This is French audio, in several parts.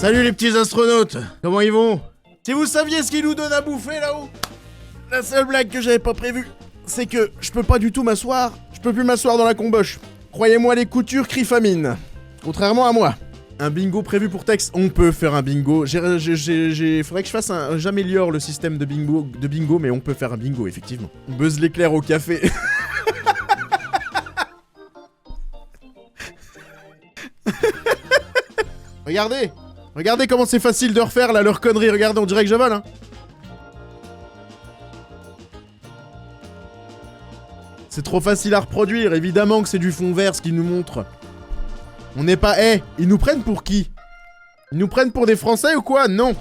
Salut les petits astronautes. Comment ils vont? Si vous saviez ce qu'ils nous donnent à bouffer là-haut. La seule blague que j'avais pas prévue, c'est que je peux pas du tout m'asseoir. Je peux plus m'asseoir dans la comboche. Croyez-moi, les coutures crient famine. Contrairement à moi. Un bingo prévu pour Tex, on peut faire un bingo. Faudrait que je fasse un... J'améliore le système de bingo, mais on peut faire un bingo, effectivement. Buzz l'éclair au café. Regardez. Regardez comment c'est facile de refaire, là, leur connerie. Regardez, on dirait que je vole, hein. C'est trop facile à reproduire. Évidemment que c'est du fond vert, ce qu'ils nous montrent. On n'est pas... Eh, ils nous prennent pour qui? Ils nous prennent pour des Français ou quoi? Non.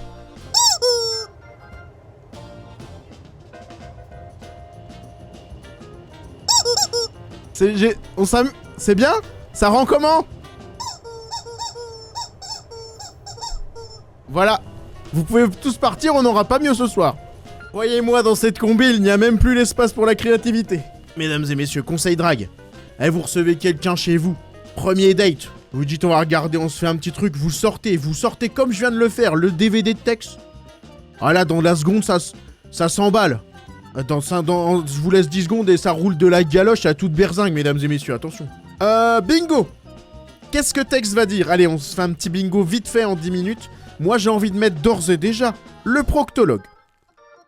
C'est bien? Ça rend comment? Voilà. Vous pouvez tous partir, on n'aura pas mieux ce soir. Voyez-moi, dans cette combi, il n'y a même plus l'espace pour la créativité. Mesdames et messieurs, conseil drague. Eh, vous recevez quelqu'un chez vous. Premier date. Vous dites on va regarder, on se fait un petit truc, vous sortez comme je viens de le faire, le DVD de Tex. Ah là, dans la seconde, ça s'emballe. Je vous laisse 10 secondes et ça roule de la galoche à toute berzingue, mesdames et messieurs, attention. Bingo. Qu'est-ce que Tex va dire? Allez, on se fait un petit bingo vite fait en 10 minutes. Moi, j'ai envie de mettre d'ores et déjà le proctologue.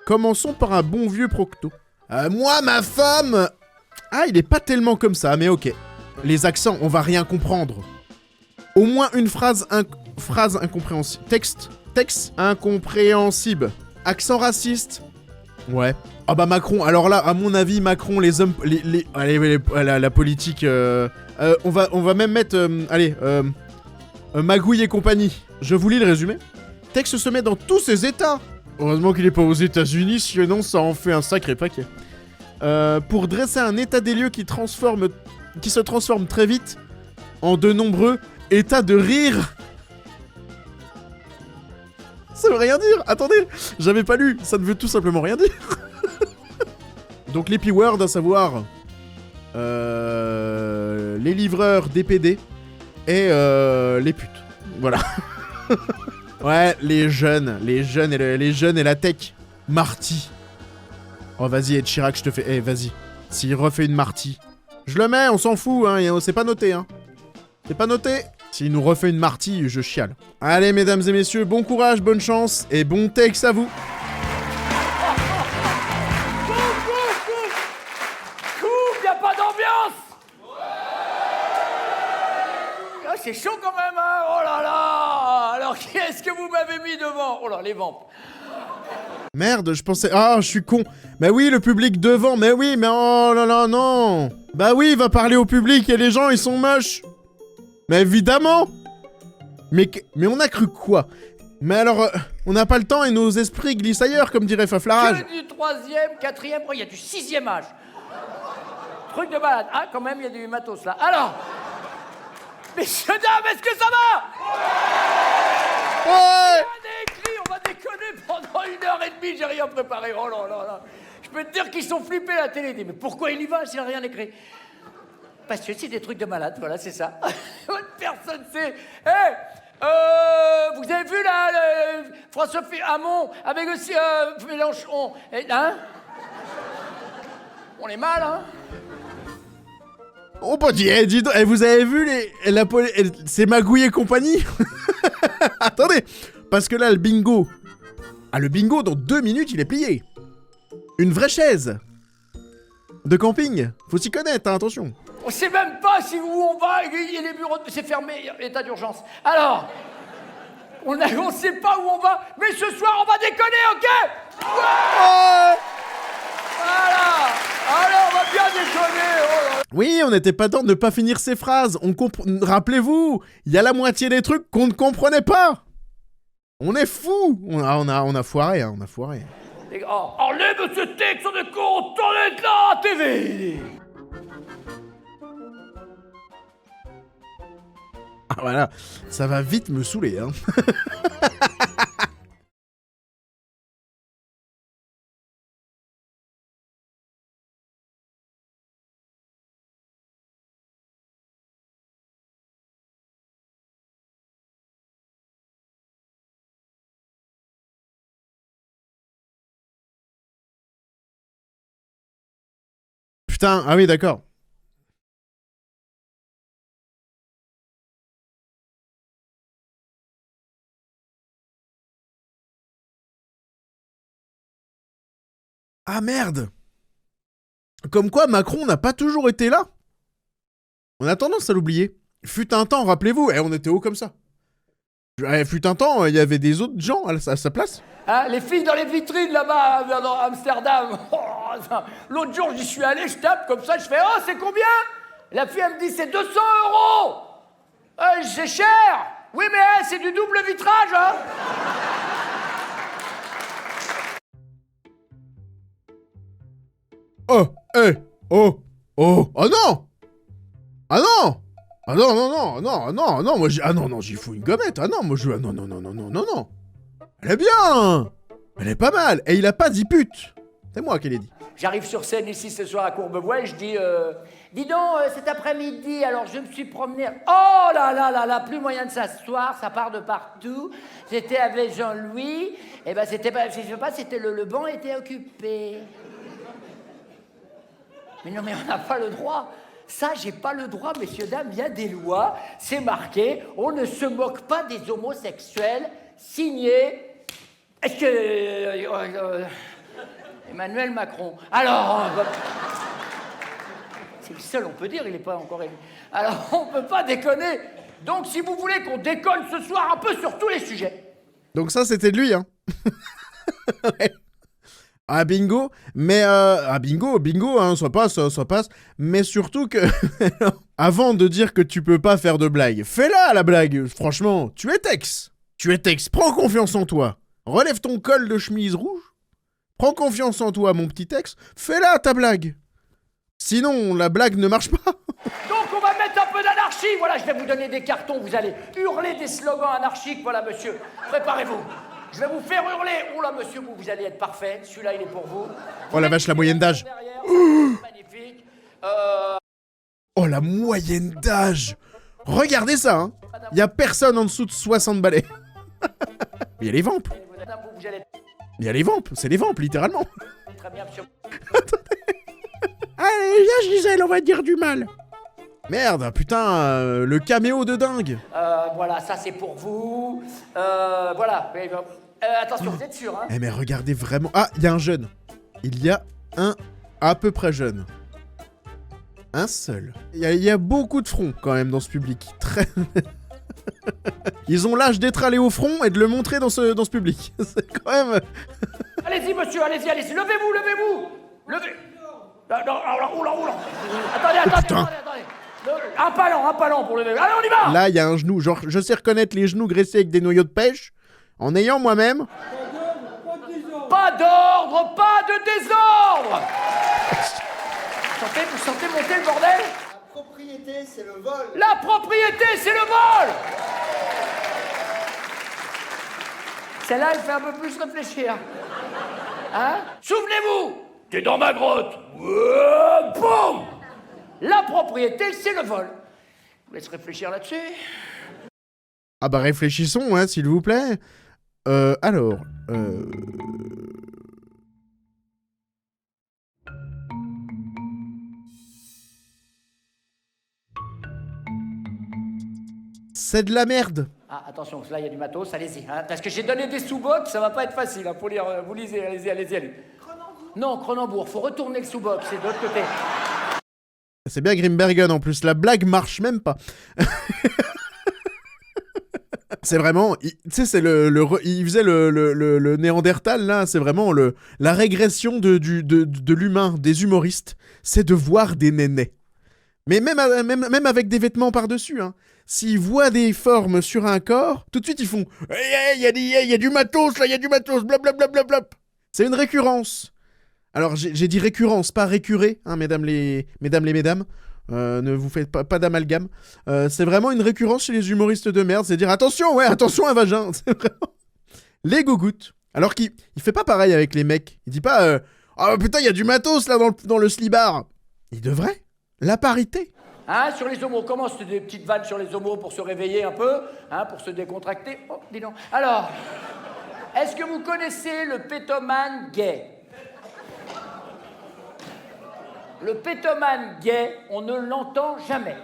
Commençons par un bon vieux procto. Moi, ma femme... Ah, il est pas tellement comme ça, mais ok. Les accents, on va rien comprendre. Au moins une phrase incompréhensible. Texte incompréhensible. Accent raciste. Ouais. Ah bah Macron, alors là, à mon avis, Macron, les hommes... Allez, la politique... on va même mettre... Magouille et compagnie. Je vous lis le résumé. Tex se met dans tous ses états. Heureusement qu'il est pas aux États-Unis, sinon ça en fait un sacré paquet. Pour dresser un état des lieux qui se transforme très vite en de nombreux états de rire. Ça veut rien dire. Attendez, j'avais pas lu. Ça ne veut tout simplement rien dire. Donc les P-words, à savoir les livreurs DPD et les putes. Voilà. Ouais, les jeunes et la tech. Marty. Oh, vas-y, Ed Chirac, je te fais... Eh, vas-y. S'il refait une Marty. Je le mets, on s'en fout, hein. C'est pas noté, hein. C'est pas noté. S'il nous refait une Marty, je chiale. Allez, mesdames et messieurs, bon courage, bonne chance et bon Tex à vous. Coupe, y'a pas d'ambiance. Ah, c'est chaud quand même, hein. Oh là là. Alors, qui est-ce que vous m'avez mis devant? Oh là, les vampes. Merde, je pensais... Ah, je suis con. Mais oui, le public devant. Mais oui, mais oh là là, non. Bah oui, il va parler au public et les gens, ils sont moches. Mais évidemment. Mais on a cru quoi? Mais alors, on n'a pas le temps et nos esprits glissent ailleurs, comme dirait Faflarage. Que du 3e, 4e, oh, il y a du 6e âge. Truc de balade. Ah, quand même, il y a du matos là. Alors, messieurs, dames, est-ce que ça va? Ouais. On va déconner pendant 1h30, j'ai rien préparé. Oh là là là. Je peux te dire qu'ils sont flippés à la télé. Mais pourquoi il y va s'il n'a rien écrit? Parce que c'est des trucs de malade, voilà, c'est ça. Personne sait. Vous avez vu là, François-Sophie Hamon, avec aussi Mélenchon. Hein? On est mal, hein? Oh bah dis donc, vous avez vu c'est Magouille et compagnie. Attendez, parce que là le bingo. Ah, le bingo dans 2 minutes il est plié. Une vraie chaise de camping. Faut s'y connaître, hein, attention. On sait même pas si où on va, il y a les bureaux, c'est fermé, état d'urgence. Alors, on sait pas où on va, mais ce soir on va déconner, ok? Ouais. Voilà. Allez, on va bien déconner. Oh là. Oui, on n'était pas temps de ne pas finir ces phrases. Rappelez-vous, il y a la moitié des trucs qu'on ne comprenait pas. On est fous. On a foiré, hein, on a foiré. Enlève ce texte de con, t'en es là, TV. Ah voilà, ça va vite me saouler, hein. putain, ah oui, d'accord. Ah merde. Comme quoi Macron n'a pas toujours été là. On a tendance à l'oublier. Fut un temps, rappelez-vous, on était haut comme ça. Fut un temps, il y avait des autres gens à sa place. Hein, les filles dans les vitrines là-bas, dans Amsterdam. Oh, l'autre jour, j'y suis allé, je tape comme ça, je fais « Oh, c'est combien ?» La fille, elle me dit « C'est 200 €. C'est cher. Oui, mais c'est du double vitrage, hein. Oh, oh, oh, oh non. Ah non. Ah non, non, non, non, non, non, moi j'y fous une gommette. Ah non, moi je... Ah non, non, non, non, non, non, non. Elle est bien. Elle est pas mal. Et il a pas dit pute. C'est moi qui l'ai dit. J'arrive sur scène ici ce soir à Courbevoie et je dis dis donc, cet après-midi, alors je me suis promené... Oh là là là là, plus moyen de s'asseoir, ça part de partout. J'étais avec Jean-Louis, et ben c'était pas... Je sais pas, c'était le banc était occupé. Mais non, mais on n'a pas le droit. Ça, j'ai pas le droit, messieurs, dames, il y a des lois, c'est marqué, on ne se moque pas des homosexuels, signé... Est-ce que... Emmanuel Macron. Alors... c'est le seul, on peut dire, il n'est pas encore élu. Alors, on peut pas déconner. Donc, si vous voulez qu'on déconne ce soir un peu sur tous les sujets. Donc ça, c'était de lui, hein. Ouais. Ah bingo, mais bingo, hein, ça passe, mais surtout que, avant de dire que tu peux pas faire de blague, fais-la la blague, franchement, tu es Tex, prends confiance en toi, relève ton col de chemise rouge, prends confiance en toi mon petit Tex, fais-la ta blague, sinon la blague ne marche pas. Donc on va mettre un peu d'anarchie, voilà, je vais vous donner des cartons, vous allez hurler des slogans anarchiques, voilà monsieur, préparez-vous. Je vais vous faire hurler. Oh là, monsieur, vous allez être parfait. Celui-là, il est pour vous. Oh la vache, la moyenne d'âge. Magnifique. Oh la moyenne d'âge. Regardez ça, hein. Y a personne en dessous de 60 balais. Il y a les vampes. Il y a les vampes, c'est les vampes, littéralement. Très bien, monsieur. Allez, viens Gisèle, on va dire du mal. Merde, putain, le caméo de dingue. Voilà, ça c'est pour vous. Voilà. Attention, vous êtes sûr, hein? Eh mais regardez vraiment... Ah, il y a un jeune. Il y a un à peu près jeune. Un seul. Il y a beaucoup de fronts quand même dans ce public. Très... Ils ont l'âge d'être allés au front et de le montrer dans ce public. C'est quand même... Allez-y, monsieur, allez-y. Levez-vous. Levez. Non, oula. Attendez. Un palan pour lever. Allez, on y va. Là, il y a un genou. Genre, je sais reconnaître les genoux graissés avec des noyaux de pêche. En ayant moi-même... Pas d'ordre, pas de désordre. Vous sentez monter le bordel? La propriété, c'est le vol. La propriété, c'est le vol. Celle-là, elle fait un peu plus réfléchir. Hein? Souvenez-vous, t'es dans ma grotte. Boum. La propriété, c'est le vol. Je vous laisse réfléchir là-dessus. Ah bah réfléchissons, hein, s'il vous plaît. Alors... C'est de la merde. Ah, attention, là, il y a du matos, allez-y. Hein, parce que j'ai donné des sous-bocs, ça va pas être facile. Hein, pour lire, vous lisez, allez-y. Cronenbourg. Non, Cronenbourg, faut retourner le sous-boc, c'est de l'autre côté. C'est bien Grimbergen en plus, la blague marche même pas. C'est vraiment, tu sais, c'est il faisait le Néandertal là, c'est vraiment la régression de l'humain, des humoristes, c'est de voir des nénés. Mais même avec des vêtements par-dessus, hein. S'ils voient des formes sur un corps, tout de suite ils font il y a du matos là, il y a du matos, blablabla. C'est une récurrence. Alors j'ai dit récurrence, pas récuré, hein, mesdames. Ne vous faites pas d'amalgame. C'est vraiment une récurrence chez les humoristes de merde, c'est dire attention un vagin. C'est vraiment les gougouttes. Alors qu'il fait pas pareil avec les mecs. Il dit pas ah putain il y a du matos là dans le slibard. Il devrait. La parité. Hein, sur les homos, comment c'était des petites vannes sur les homos pour se réveiller un peu, hein, pour se décontracter? Oh, dis donc. Alors, est-ce que vous connaissez le pétomane gay? Le pétomane gay, on ne l'entend jamais.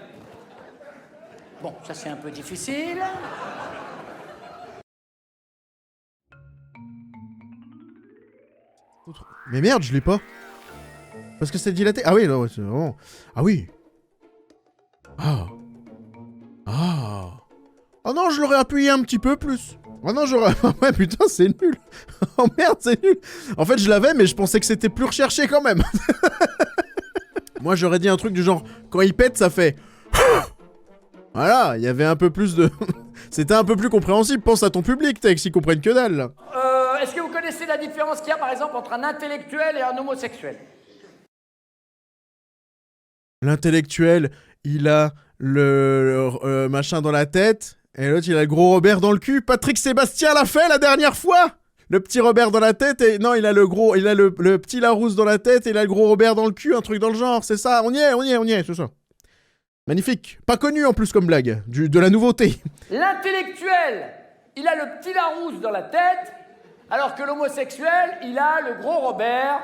Bon, ça c'est un peu difficile. Mais merde, je l'ai pas. Parce que c'est dilaté. Ah oui, là, ouais, c'est vraiment... Ah oui. Ah. Ah. Oh non, je l'aurais appuyé un petit peu plus. Oh non, j'aurais... Ouais, putain, c'est nul. Oh merde, c'est nul. En fait, je l'avais, mais je pensais que c'était plus recherché quand même. Moi, j'aurais dit un truc du genre, quand il pète, ça fait... Voilà, il y avait un peu plus de... C'était un peu plus compréhensible. Pense à ton public, Tex, ils comprennent que dalle, là. Est-ce que vous connaissez la différence qu'il y a, par exemple, entre un intellectuel et un homosexuel? L'intellectuel, il a le machin dans la tête, et l'autre, il a le gros Robert dans le cul. Patrick Sébastien l'a fait la dernière fois. Le petit Robert dans la tête, et... Non, il a le gros... Il a le petit Larousse dans la tête, et il a le gros Robert dans le cul, un truc dans le genre, c'est ça. On y est, c'est ça. Magnifique. Pas connu, en plus, comme blague. De la nouveauté. L'intellectuel, il a le petit Larousse dans la tête, alors que l'homosexuel, il a le gros Robert.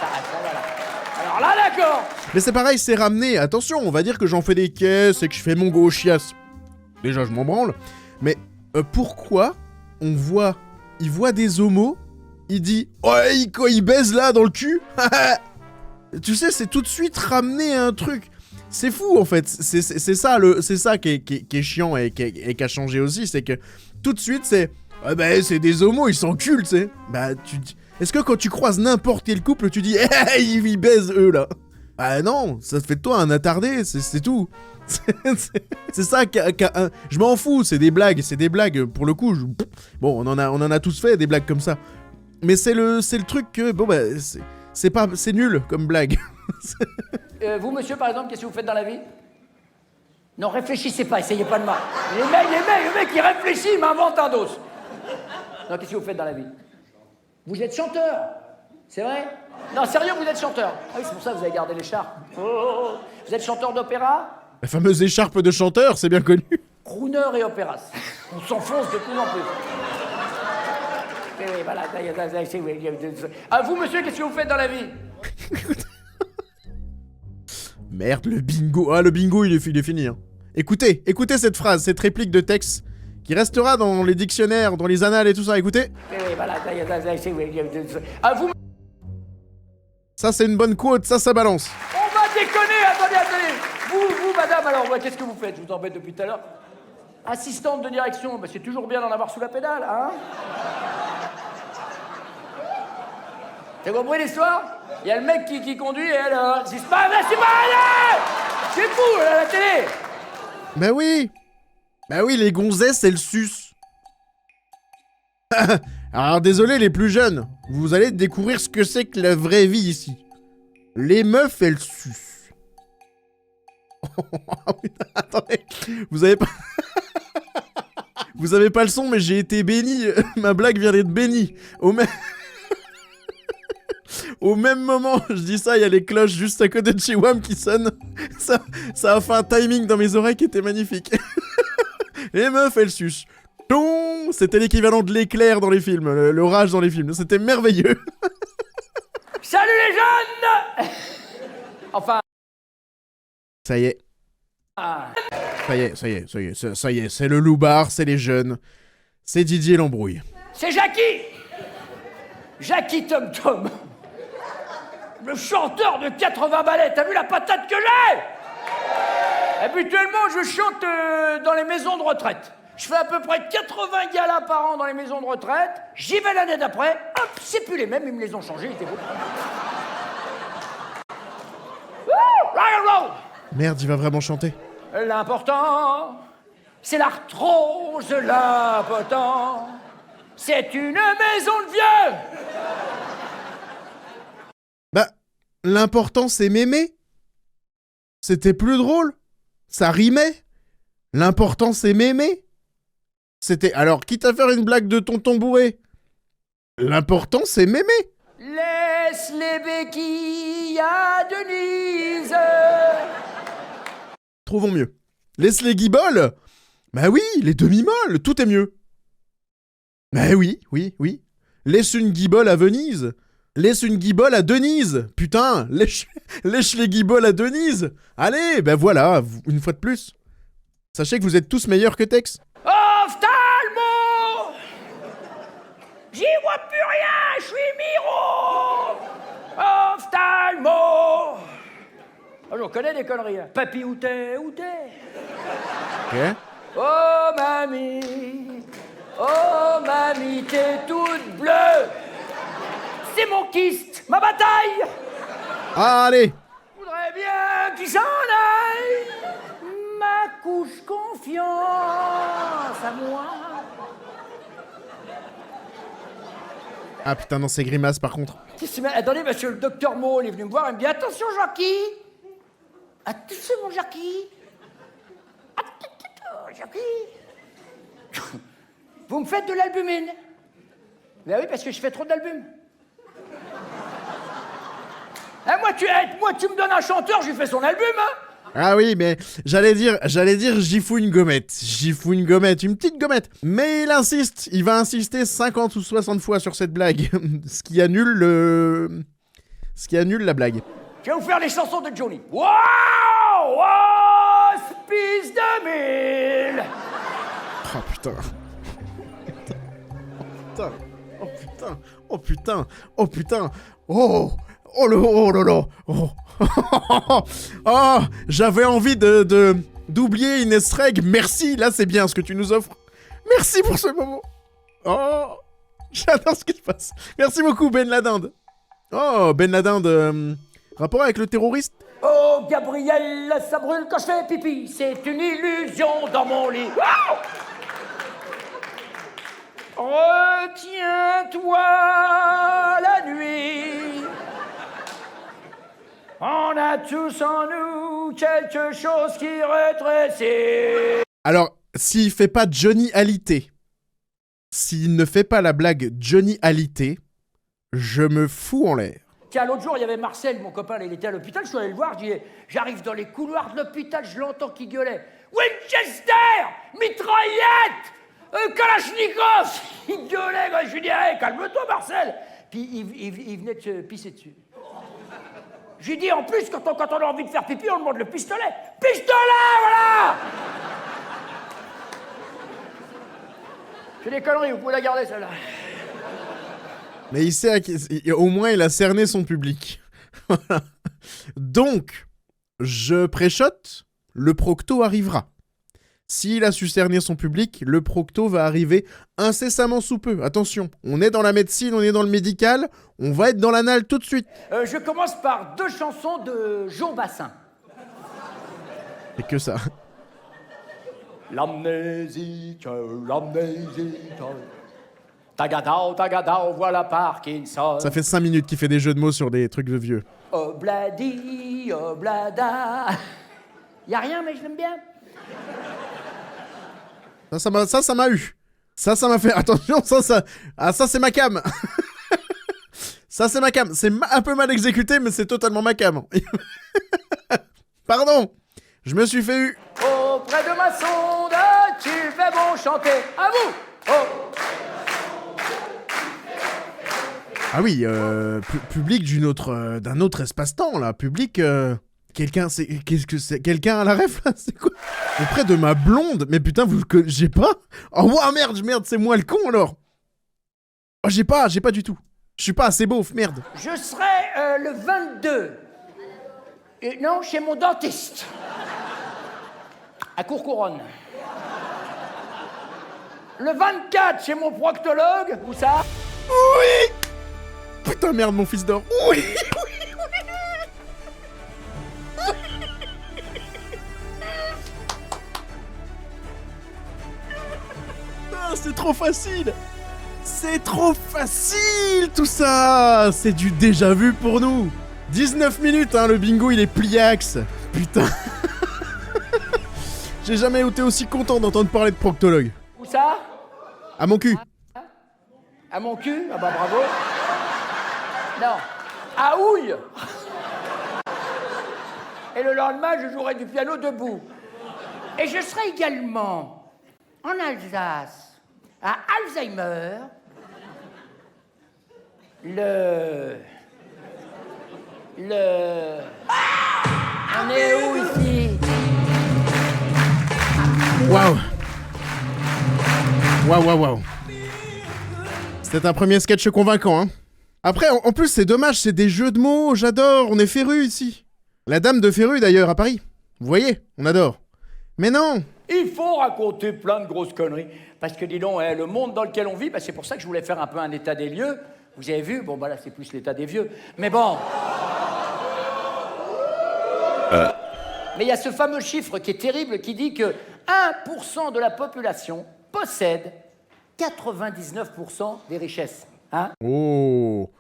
Ça, voilà. Alors là, d'accord. Mais c'est pareil, c'est ramené. Attention, on va dire que j'en fais des caisses et que je fais mon gauchias. Déjà, je m'en branle. Mais pourquoi il voit des homos, il dit « Ouais, quand il baise là, dans le cul !» Tu sais, c'est tout de suite ramener un truc. C'est fou, en fait. C'est ça qui est chiant et qui a changé aussi, c'est que tout de suite, c'est « Ah bah, c'est des homos, ils s'enculent, tu sais. » Bah, est-ce que quand tu croises n'importe quel couple, tu dis « Hey, ils baisent, eux, là !» Bah non, ça fait de toi un attardé, c'est tout. C'est ça je m'en fous, c'est des blagues, pour le coup. Bon, on en a tous fait, des blagues comme ça. Mais c'est le truc que, bon bah, c'est nul comme blague. Vous, monsieur, par exemple, qu'est-ce que vous faites dans la vie? Non, réfléchissez pas, essayez pas de mal. Le mec, il réfléchit, il m'invente un dos. Non, qu'est-ce que vous faites dans la vie? Vous êtes chanteur, c'est vrai? Non, sérieux, vous êtes chanteur. Ah oui, c'est pour ça que vous avez gardé l'écharpe. Oh. Vous êtes chanteur d'opéra? La fameuse écharpe de chanteur, c'est bien connu. Crooner et opéras. On s'enfonce de plus en plus. Et voilà, ah, vous, monsieur, qu'est-ce que vous faites dans la vie? Merde, le bingo. Ah, le bingo, il est fini. Hein. Écoutez cette phrase, cette réplique de texte qui restera dans les dictionnaires, dans les annales et tout ça. Écoutez. Et voilà, ah, vous... Ça, c'est une bonne quote, ça balance. On va déconner, attendez. Vous, madame, alors, qu'est-ce que vous faites? Je vous embête depuis tout à l'heure. Assistante de direction, bah, c'est toujours bien d'en avoir sous la pédale, hein? T'as compris l'histoire? Il y a le mec qui conduit et elle... c'est pas elle! C'est fou, à la télé! Bah oui, les gonzesses, elles sucent. Alors désolé les plus jeunes, vous allez découvrir ce que c'est que la vraie vie ici. Les meufs, elles sucent. Attendez, vous avez pas... Vous avez pas le son, mais j'ai été béni. Ma blague vient d'être bénie. Au même moment, je dis ça, il y a les cloches juste à côté de chez WAM qui sonnent. Ça a fait un timing dans mes oreilles qui était magnifique. Les meufs, elles sucent. C'était l'équivalent de l'éclair dans les films, l'orage dans les films. C'était merveilleux. Salut les jeunes! Enfin... Ça y est. Ça y est, c'est le loupard, c'est les jeunes. C'est Didier l'embrouille. C'est Jackie! Jackie Tom Tom. Le chanteur de 80 ballets, t'as vu la patate que j'ai? Habituellement, je chante dans les maisons de retraite. Je fais à peu près 80 galas par an dans les maisons de retraite. J'y vais l'année d'après. Hop, c'est plus les mêmes, ils me les ont changés, ils étaient beaux. Merde, il va vraiment chanter. L'important, c'est l'arthrose, l'important, c'est une maison de vieux. Bah, l'important c'est m'aimer. C'était plus drôle. Ça rimait. L'important c'est m'aimer. C'était... Alors, quitte à faire une blague de tonton bourré, l'important c'est m'aimer. Laisse les béquilles à Denise. Trouvons mieux. Laisse les guibolles. Bah oui, les demi-molles, tout est mieux. Bah oui. Laisse une guibole à Venise. Laisse une guibole à Denise. Putain, lèche les guiboles à Denise. Allez, ben voilà, une fois de plus. Sachez que vous êtes tous meilleurs que Tex. Ophtalmo! J'y vois plus rien, je suis Miro! Ophtalmo! Oh, j'en connais des conneries. Hein. Papy, où t'es? Ok. Oh, mamie, t'es toute bleue! C'est mon kyste, ma bataille! Allez. Je voudrais bien qu'il s'en aille! Ma couche confiance à moi. Ah putain, non, c'est grimace par contre. Attendez, monsieur le docteur Maul est venu me voir, il me dit attention, Jackie! Attention, mon Jackie! Attention, Jackie! Vous me faites de l'albumine? Ben oui, parce que je fais trop d'albums. Moi, tu me donnes un chanteur, je lui fais son album, hein? Ah oui, mais j'allais dire, j'y fous une gommette. Une petite gommette. Mais il va insister 50 ou 60 fois sur cette blague. Ce qui annule la blague. Je vais vous faire les chansons de Johnny. Wow! Hospice de mille! Oh putain. Oh putain. Oh putain. Oh putain. Oh là là. Oh. Oh, j'avais envie d'oublier Inès Reg. Merci, là c'est bien ce que tu nous offres. Merci pour ce moment. Oh, j'adore ce qui se passe. Merci beaucoup Ben Ladinde. Oh, Ben Ladinde, rapport avec le terroriste? Oh, Gabriel, ça brûle quand je fais pipi. C'est une illusion dans mon lit. Wow! Retiens-toi la nuit. On a tous en nous quelque chose qui rétrécit. Alors, s'il fait pas Johnny Hallyday, s'il ne fait pas la blague Johnny Hallyday, je me fous en l'air. Tiens, l'autre jour, il y avait Marcel, mon copain, là, il était à l'hôpital, je suis allé le voir, j'arrive dans les couloirs de l'hôpital, je l'entends qui gueulait. Winchester! Mitraillette! Kalachnikov! Il gueulait, quoi. Je lui dis, hey, calme-toi, Marcel! Puis il venait de se pisser dessus. J'ai dit, en plus, quand on a envie de faire pipi, on demande le pistolet. Pistolet, voilà! C'est des conneries, vous pouvez la garder, celle-là. Mais il sait, au moins il a cerné son public. Voilà. Donc, je préchote, le procto arrivera. S'il a su cerner son public, le procto va arriver incessamment sous peu. Attention, on est dans la médecine, on est dans le médical, on va être dans l'anal tout de suite. Je commence par 2 chansons de Jean Bassin. Et que ça. L'amnésique. Tagadao, voilà Parkinson. Ça fait 5 minutes qu'il fait des jeux de mots sur des trucs de vieux. Obladi, oblada. Y a rien, mais je l'aime bien. Ça m'a eu. Ça m'a fait... Attention, ça c'est ma cam. Ça c'est ma cam. C'est un peu mal exécuté, mais c'est totalement ma cam. Pardon. Je me suis fait eu. Auprès de ma sonde, tu fais bon chanter. À vous. Oh. Ah oui, public d'un autre espace-temps, là. Public... Quelqu'un, qu'est-ce que c'est? Quelqu'un à la ref, là? C'est quoi? Auprès de ma blonde? Mais putain, vous le connaissez pas? Oh, wow, merde, c'est moi le con, alors! Oh, j'ai pas du tout. Je suis pas assez beauf, merde. Je serai le 22. Non, chez mon dentiste. À Courcouronne. Le 24, chez mon proctologue. Où ça? Oui! Putain, merde, mon fils d'or. Oui! C'est trop facile! C'est trop facile tout ça! C'est du déjà vu pour nous! 19 minutes, hein, le bingo il est pliax! Putain! J'ai jamais été aussi content d'entendre parler de proctologue. Où ça? À mon cul! À mon cul? Ah bah bravo! Non! À Houille! Et le lendemain, je jouerai du piano debout. Et je serai également en Alsace. À Alzheimer, On est où ici? Waouh. Waouh. C'était un premier sketch convaincant, hein. Après, en plus, c'est dommage, c'est des jeux de mots, j'adore, on est férus ici. La dame de Féru, d'ailleurs, à Paris. Vous voyez, on adore. Mais non. Il faut raconter plein de grosses conneries. Parce que, dis donc, le monde dans lequel on vit, c'est pour ça que je voulais faire un peu un état des lieux. Vous avez vu? Bon, bah là, c'est plus l'état des vieux. Mais bon... Mais il y a ce fameux chiffre qui est terrible, qui dit que 1% de la population possède 99% des richesses. Hein? Oh.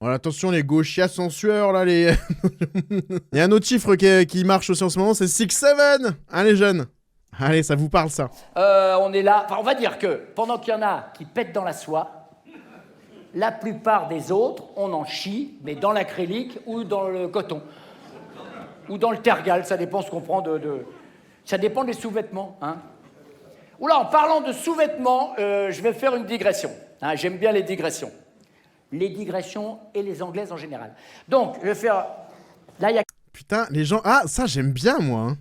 Voilà, attention les gauchias en sueur là, les... Il y a un autre chiffre qui marche aussi en ce moment, c'est 6-7. Hein les jeunes? Allez, ça vous parle ça? On est là, enfin on va dire que pendant qu'il y en a qui pètent dans la soie, la plupart des autres, on en chie, mais dans l'acrylique ou dans le coton. Ou dans le tergal, ça dépend ce qu'on prend Ça dépend des sous-vêtements, hein. Oula, en parlant de sous-vêtements, je vais faire une digression. Hein, j'aime bien les digressions. Les digressions et les anglaises en général. Donc, je vais faire... Là, il y a... Putain, les gens... Ah, ça, j'aime bien, moi. Hein.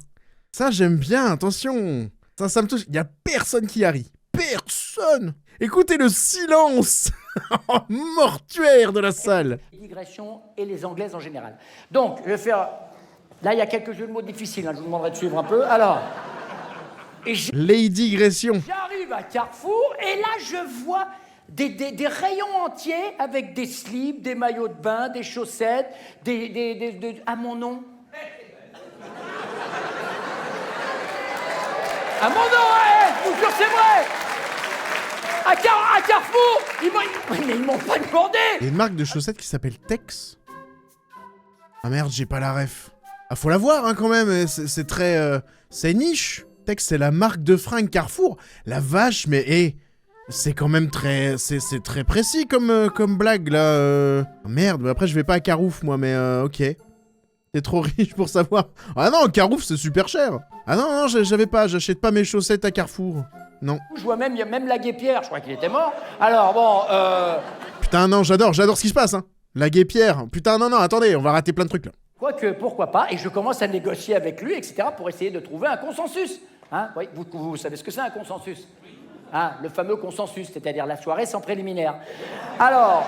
Ça, j'aime bien, attention. Ça me touche. Il y a personne qui rit. Personne. Écoutez le silence mortuaire de la salle. Les digressions et les anglaises en général. Donc, je vais faire... Là, il y a quelques jeux de mots difficiles. Hein, je vous demanderai de suivre un peu. Alors... Les digressions. J'arrive à Carrefour et là, je vois... Des rayons entiers avec des slips, des maillots de bain, des chaussettes, à mon nom. À mon nom, je vous jure, c'est vrai. À Carrefour, ils m'ont pas demandé. Il y a une marque de chaussettes qui s'appelle Tex. Ah merde, j'ai pas la ref. Ah, faut la voir, hein, quand même. C'est très... c'est niche. Tex, c'est la marque de fringues Carrefour. La vache, mais... c'est quand même très... C'est très précis comme blague, là. Merde, mais après, je vais pas à Carouf, moi, mais ok. T'es trop riche pour savoir. Ah non, Carouf, c'est super cher. Ah non, j'achète pas mes chaussettes à Carrefour. Non. Je vois même, il y a même la Guépière, je crois qu'il était mort. Alors, bon, Putain, non, j'adore ce qui se passe, hein. La Guépière. Putain, non, attendez, on va rater plein de trucs, là. Quoique, pourquoi pas, et je commence à négocier avec lui, etc., pour essayer de trouver un consensus. Hein, oui, vous savez ce que c'est, un consensus? Hein, le fameux consensus, c'est-à-dire la soirée sans préliminaire. Alors,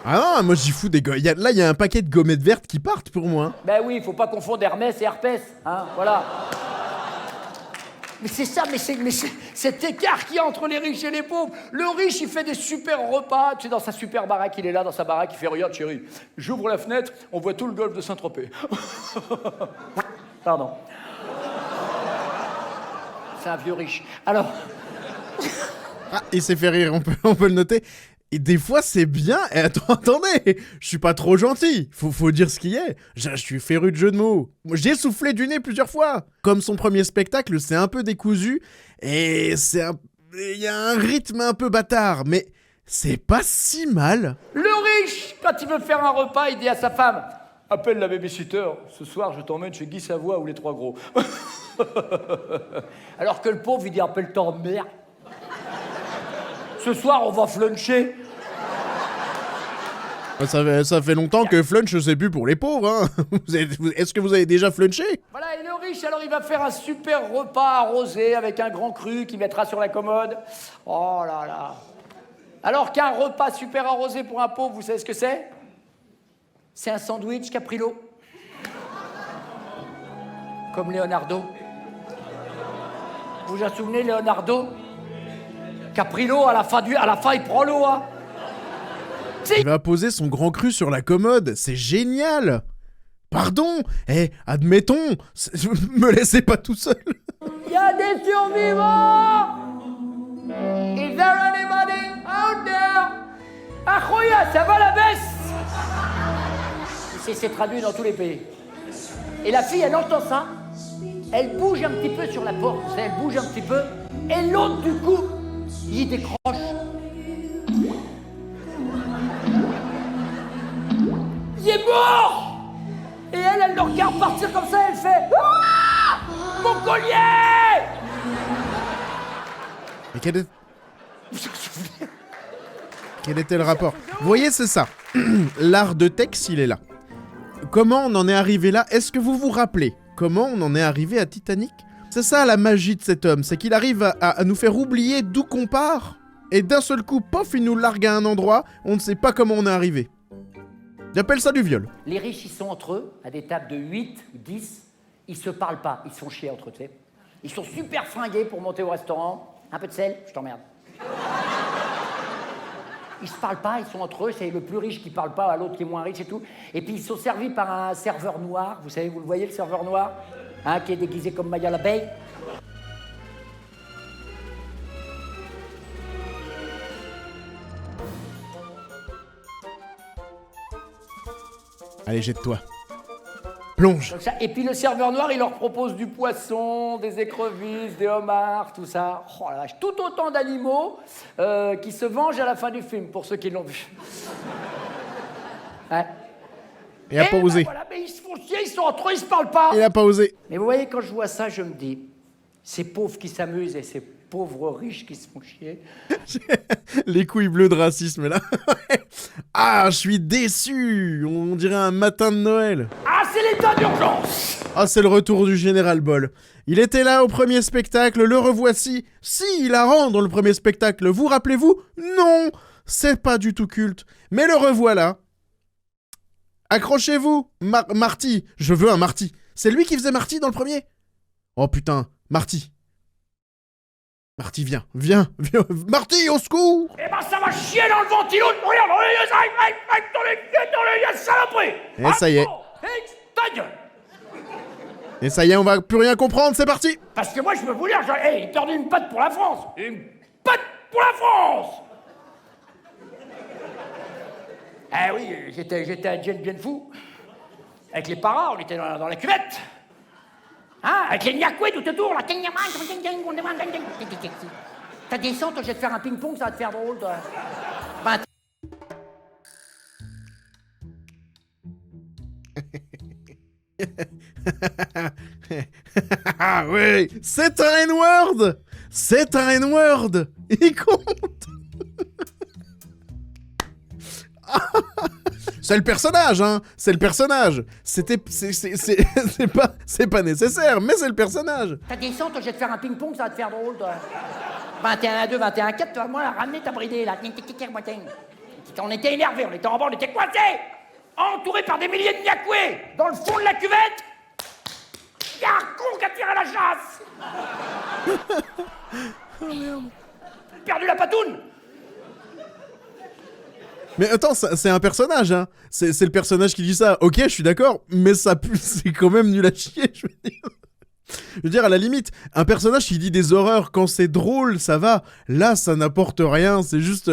Ah non, moi j'y fous des gommettes. Là, il y a un paquet de gommettes vertes qui partent pour moi. Ben oui, il faut pas confondre Hermès et Herpès, hein, voilà. Mais c'est ça, mais c'est cet écart qu'il y a entre les riches et les pauvres. Le riche, il fait des super repas, tu sais, dans sa super baraque, il est là, dans sa baraque, il fait « Regarde, chérie, j'ouvre la fenêtre, on voit tout le golfe de Saint-Tropez. » Pardon. C'est un vieux riche. Alors... Ah, il s'est fait rire, on peut le noter. Et des fois, c'est bien. Et attendez, je suis pas trop gentil. Faut dire ce qu'il y a. Je suis féru de jeux de mots. J'ai soufflé du nez plusieurs fois. Comme son premier spectacle, c'est un peu décousu. Et il y a un rythme un peu bâtard. Mais c'est pas si mal. Le riche, quand il veut faire un repas, il dit à sa femme « Appelle la babysitter. Ce soir, je t'emmène chez Guy Savoie ou les Trois Gros. » Alors que le pauvre, il dit « Appelle ta mère. Ce soir, on va fluncher. » Ça fait longtemps que flunch, c'est plus pour les pauvres, hein. Est-ce que vous avez déjà flunché? Voilà, et le riche, alors il va faire un super repas arrosé avec un grand cru qu'il mettra sur la commode. Oh là là. Alors qu'un repas super arrosé pour un pauvre, vous savez ce que c'est? C'est un sandwich Caprilo. Comme Leonardo. Vous vous en souvenez, Leonardo? Caprilo, à la fin, il prend l'eau, hein. Il va poser son grand cru sur la commode, c'est génial. Pardon, admettons, me laissez pas tout seul. Il y a des survivants. Is there anybody out there? Ahoya, ça va la baisse. C'est traduit dans tous les pays. Et la fille, elle entend ça, elle bouge un petit peu sur la porte, elle bouge un petit peu, et l'autre, du coup, il décroche. Il est mort! Et elle le regarde partir comme ça, elle fait ah, mon collier! Mais quelle Quel était le rapport? Vous voyez, c'est ça. L'art de Tex, il est là. Comment on en est arrivé là? Est-ce que vous vous rappelez comment on en est arrivé à Titanic? C'est ça la magie de cet homme, c'est qu'il arrive à nous faire oublier d'où qu'on part, et d'un seul coup, pof, il nous largue à un endroit, on ne sait pas comment on est arrivé. J'appelle ça du viol. Les riches, ils sont entre eux, à des tables de 8 ou 10, ils se parlent pas, ils se font chier entre eux, tu sais. Ils sont super fringués pour monter au restaurant. Un peu de sel, je t'emmerde. Ils se parlent pas, ils sont entre eux, c'est le plus riche qui parle pas à l'autre qui est moins riche et tout. Et puis ils sont servis par un serveur noir, vous savez, vous le voyez le serveur noir, hein, qui est déguisé comme Maya l'abeille. Allez, jette-toi. Plonge. Donc ça, et puis le serveur noir, il leur propose du poisson, des écrevisses, des homards, tout ça. Oh la vache, tout autant d'animaux qui se vengent à la fin du film, pour ceux qui l'ont vu. Ouais. Il a pas osé. Voilà, mais ils se font chier, ils sont entre eux, ils se parlent pas. Il a pas osé. Mais vous voyez, quand je vois ça, je me dis, ces pauvres qui s'amusent et ces pauvres riches qui se font chier. Les couilles bleues de racisme, là. Ah, je suis déçu. On dirait un matin de Noël. Ah, c'est l'état d'urgence. Ah, c'est le retour du Général Bol. Il était là au premier spectacle, le revoici. Si, il a rend dans le premier spectacle, vous rappelez-vous? Non, c'est pas du tout culte. Mais le revoilà. Accrochez-vous, Marty. Je veux un Marty. C'est lui qui faisait Marty dans le premier? Oh putain, Marty. Marty, viens. Marty, au secours! Eh ben, ça va chier dans le ventilo. Regarde, dans les saloperie. Et ça y est. Ta gueule. Et ça y est, on va plus rien comprendre, c'est parti! Parce que moi, je peux vous dire, il perdait une patte pour la France. Une patte pour la France. Eh oui, j'étais un gel bien fou. Avec les paras, on était dans la cuvette. Hein, avec les niakoués tout autour, là. T'as descends, toi, je vais te faire un ping-pong, ça va te faire drôle, toi. Ben, Ah oui! C'est un N-word! C'est un N-word! Il compte! C'est le personnage, hein! C'est le personnage! C'est pas nécessaire, mais c'est le personnage! t'as descends, toi, je vais te faire un ping-pong, ça va te faire drôle, toi. 21-2, 21-4, toi, moi, ramener ta bridée, là. On était énervés, on était en bas, on était coincés! Entourés par des milliers de niakoués! Dans le fond de la cuvette! Y'a un con qui a tiré à la chasse! Oh merde! Perdu la patoune! Mais attends, c'est un personnage, hein! C'est le personnage qui dit ça. Ok, je suis d'accord, mais ça pue, c'est quand même nul à chier, je veux dire. Je veux dire, à la limite, un personnage qui dit des horreurs quand c'est drôle, ça va. Là, ça n'apporte rien, c'est juste...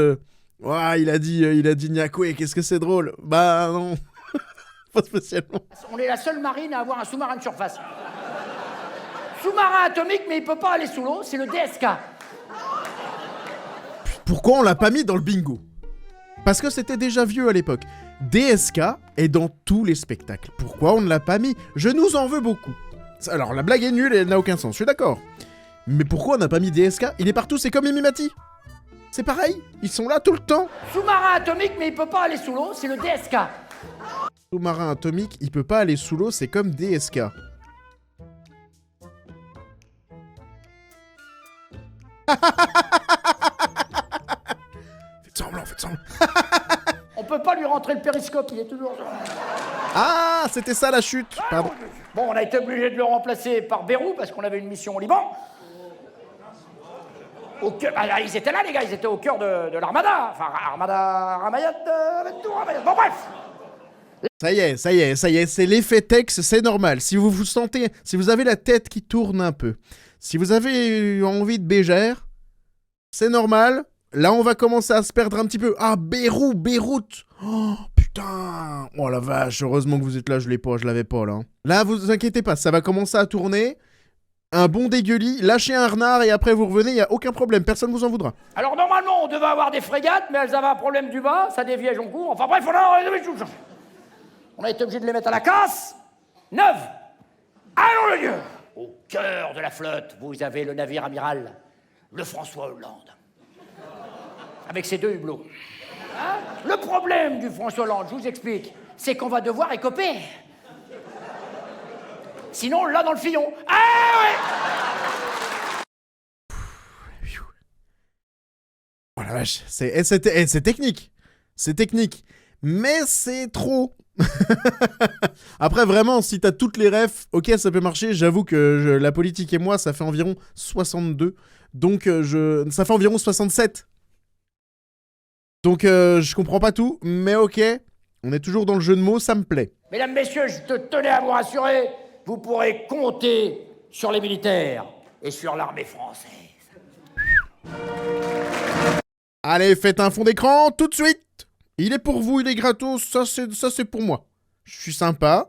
Ouah, il a dit Niakoué, qu'est-ce que c'est drôle? Bah non, pas spécialement. On est la seule marine à avoir un sous-marin de surface. Sous-marin atomique, mais il peut pas aller sous l'eau, c'est le DSK. Pourquoi on l'a pas mis dans le bingo? Parce que c'était déjà vieux à l'époque. DSK est dans tous les spectacles. Pourquoi on ne l'a pas mis? Je nous en veux beaucoup. Alors, la blague est nulle et elle n'a aucun sens, je suis d'accord. Mais pourquoi on n'a pas mis DSK? Il est partout, c'est comme Mimimati. C'est pareil, ils sont là tout le temps. Sous-marin atomique, mais il peut pas aller sous l'eau, c'est le DSK. Sous-marin atomique, il peut pas aller sous l'eau, c'est comme DSK. Faites semblant. On peut pas lui rentrer le périscope, il est toujours... Ah, c'était ça la chute. Pardon. Bon, on a été obligé de le remplacer par Bérou, parce qu'on avait une mission au Liban. Ils étaient là, les gars, ils étaient au cœur de l'Armada. Enfin, Armada, Ramayat, Ramayat. Bon, bref. Ça y est, c'est l'effet Tex, c'est normal. Si vous vous sentez, si vous avez la tête qui tourne un peu, si vous avez envie de bégère, c'est normal. Là, on va commencer à se perdre un petit peu. Ah, Beyrouth. Oh, putain. Oh la vache, heureusement que vous êtes là, je l'avais pas, là. Là, vous inquiétez pas, ça va commencer à tourner. Un bon dégueulis, lâchez un renard et après vous revenez, il n'y a aucun problème, personne vous en voudra. Alors, normalement, on devait avoir des frégates, mais elles avaient un problème du bas, ça déviait à Joncourt. Enfin, bref, on a été obligé de les mettre à la casse. 9. Allons le Dieu. Au cœur de la flotte, vous avez le navire amiral, le François Hollande. Avec ses 2 hublots. Hein? Le problème du François Hollande, je vous explique, c'est qu'on va devoir écoper. Sinon, là dans le fillon. Ah ouais! Oh la vache, c'est technique. C'est technique. Mais c'est trop. Après, vraiment, si t'as toutes les refs, ok, ça peut marcher. J'avoue que la politique et moi, ça fait environ 62. Donc, ça fait environ 67. Donc, je comprends pas tout. Mais ok, on est toujours dans le jeu de mots, ça me plaît. Mesdames, messieurs, je tenais à vous rassurer, vous pourrez compter sur les militaires et sur l'armée française. Allez, faites un fond d'écran tout de suite. Il est pour vous, il est gratos, ça c'est pour moi. Je suis sympa.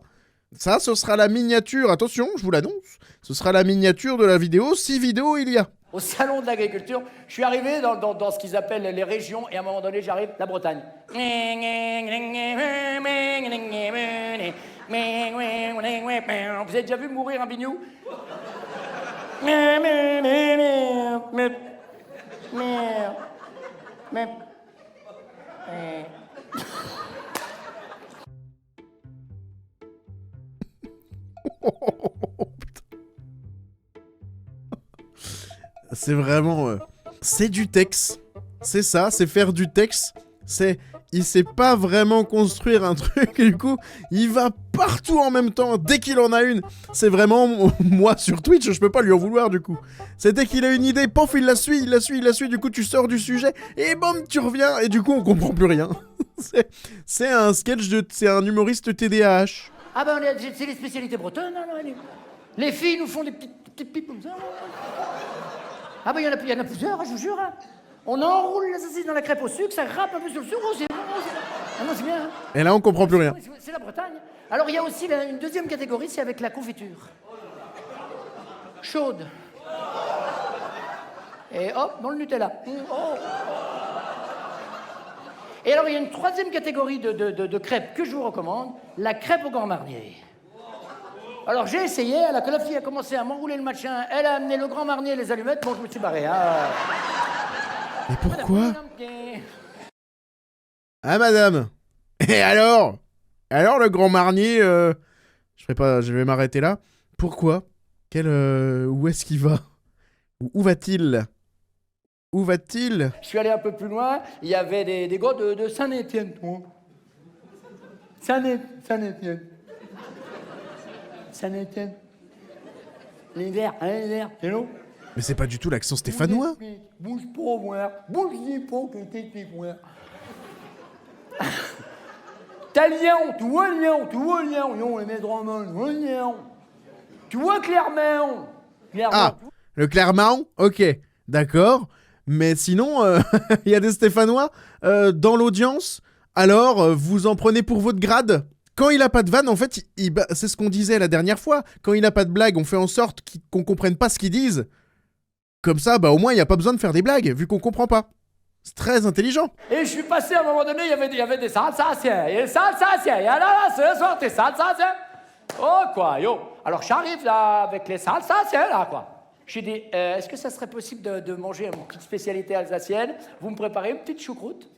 Ça, ce sera la miniature, attention, je vous l'annonce. Ce sera la miniature de la vidéo, si vidéo il y a. Au salon de l'agriculture, je suis arrivé dans ce qu'ils appellent les régions, et à un moment donné, j'arrive, la Bretagne. Vous avez déjà vu mourir un bignou? C'est vraiment... c'est du texte. C'est ça, c'est faire du texte. Il sait pas vraiment construire un truc, du coup, il va partout en même temps, dès qu'il en a une. C'est vraiment, moi sur Twitch, je peux pas lui en vouloir, du coup. C'est dès qu'il a une idée, pof, il la suit, du coup tu sors du sujet, et bam, tu reviens, et du coup on comprend plus rien. C'est un sketch c'est un humoriste TDAH. Ah ben, c'est les spécialités bretonnes, alors. Les filles nous font des petites pipes comme ça. Ah ben, il y en a plusieurs, je vous jure. Hein. On enroule la saucisse dans la crêpe au sucre, ça râpe un peu sur le sucre, c'est bon. Ah non, c'est bien. Hein. Et là, on comprend plus rien. C'est la Bretagne. Alors, il y a aussi une deuxième catégorie, c'est avec la confiture. Chaude. Et hop, dans le Nutella. Oh. Et alors, il y a une troisième catégorie de crêpes que je vous recommande, la crêpe au Grand Marnier. Alors, j'ai essayé, que la fille a commencé à m'enrouler le machin, elle a amené le Grand Marnier et les allumettes, bon, je me suis barré. Hein. Mais pourquoi? Ah, madame. Et alors? Alors, le Grand Marnier, je vais m'arrêter là. Pourquoi? Où est-ce qu'il va? Où va-t-il? Où va-t-il? Je suis allé un peu plus loin, il y avait des gars de Saint-Étienne, toi. Saint-Étienne. Saint-Étienne. L'hiver, c'est l'eau. Mais c'est pas du tout l'accent stéphanois. Bouge pas, moi. Bouge pas que t'es moi. T'as Lyon, tu vois Lyon, Lyon, les métropoles, Lyon. Tu vois Clermont. Ah, le Clermont, ok, d'accord. Mais sinon, il y a des Stéphanois dans l'audience. Alors, vous en prenez pour votre grade? Quand il a pas de vanne, en fait, c'est ce qu'on disait la dernière fois. Quand il a pas de blague, on fait en sorte qu'on comprenne pas ce qu'ils disent. Comme ça, au moins, il n'y a pas besoin de faire des blagues, vu qu'on comprend pas. C'est très intelligent. Et je suis passé à un moment donné, il y avait des Alsaciens. Et les Alsaciens, là, ce soir, t'es Alsaciens. Oh, quoi, yo. Alors, j'arrive là avec les Alsaciens, là, quoi. J'ai dit, est-ce que ça serait possible de manger une petite spécialité alsacienne? Vous me préparez une petite choucroute,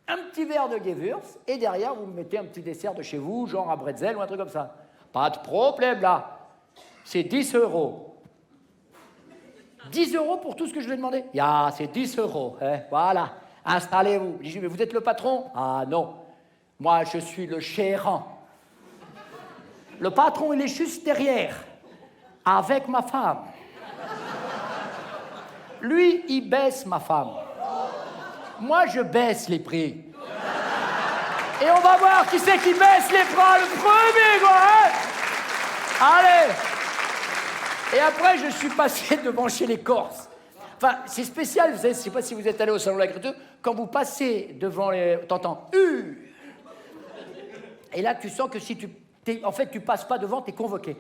un petit verre de Gewürz, et derrière, vous me mettez un petit dessert de chez vous, genre un bretzel ou un truc comme ça. Pas de problème, là. C'est 10 €. 10 € pour tout ce que je lui ai demandé? C'est 10 €. Hein, voilà, installez-vous. Je dis, mais vous êtes le patron? Ah non, moi je suis le gérant. Le patron, il est juste derrière, avec ma femme. Lui, il baisse ma femme. Moi, je baisse les prix. Et on va voir qui c'est qui baisse les prix le premier, quoi, hein? Allez! Et après, je suis passé devant chez les Corses. Enfin, c'est spécial, vous savez, je ne sais pas si vous êtes allé au salon de l'agriculture, quand vous passez devant les... T'entends et là, tu sens que si tu passes pas devant, tu es convoqué.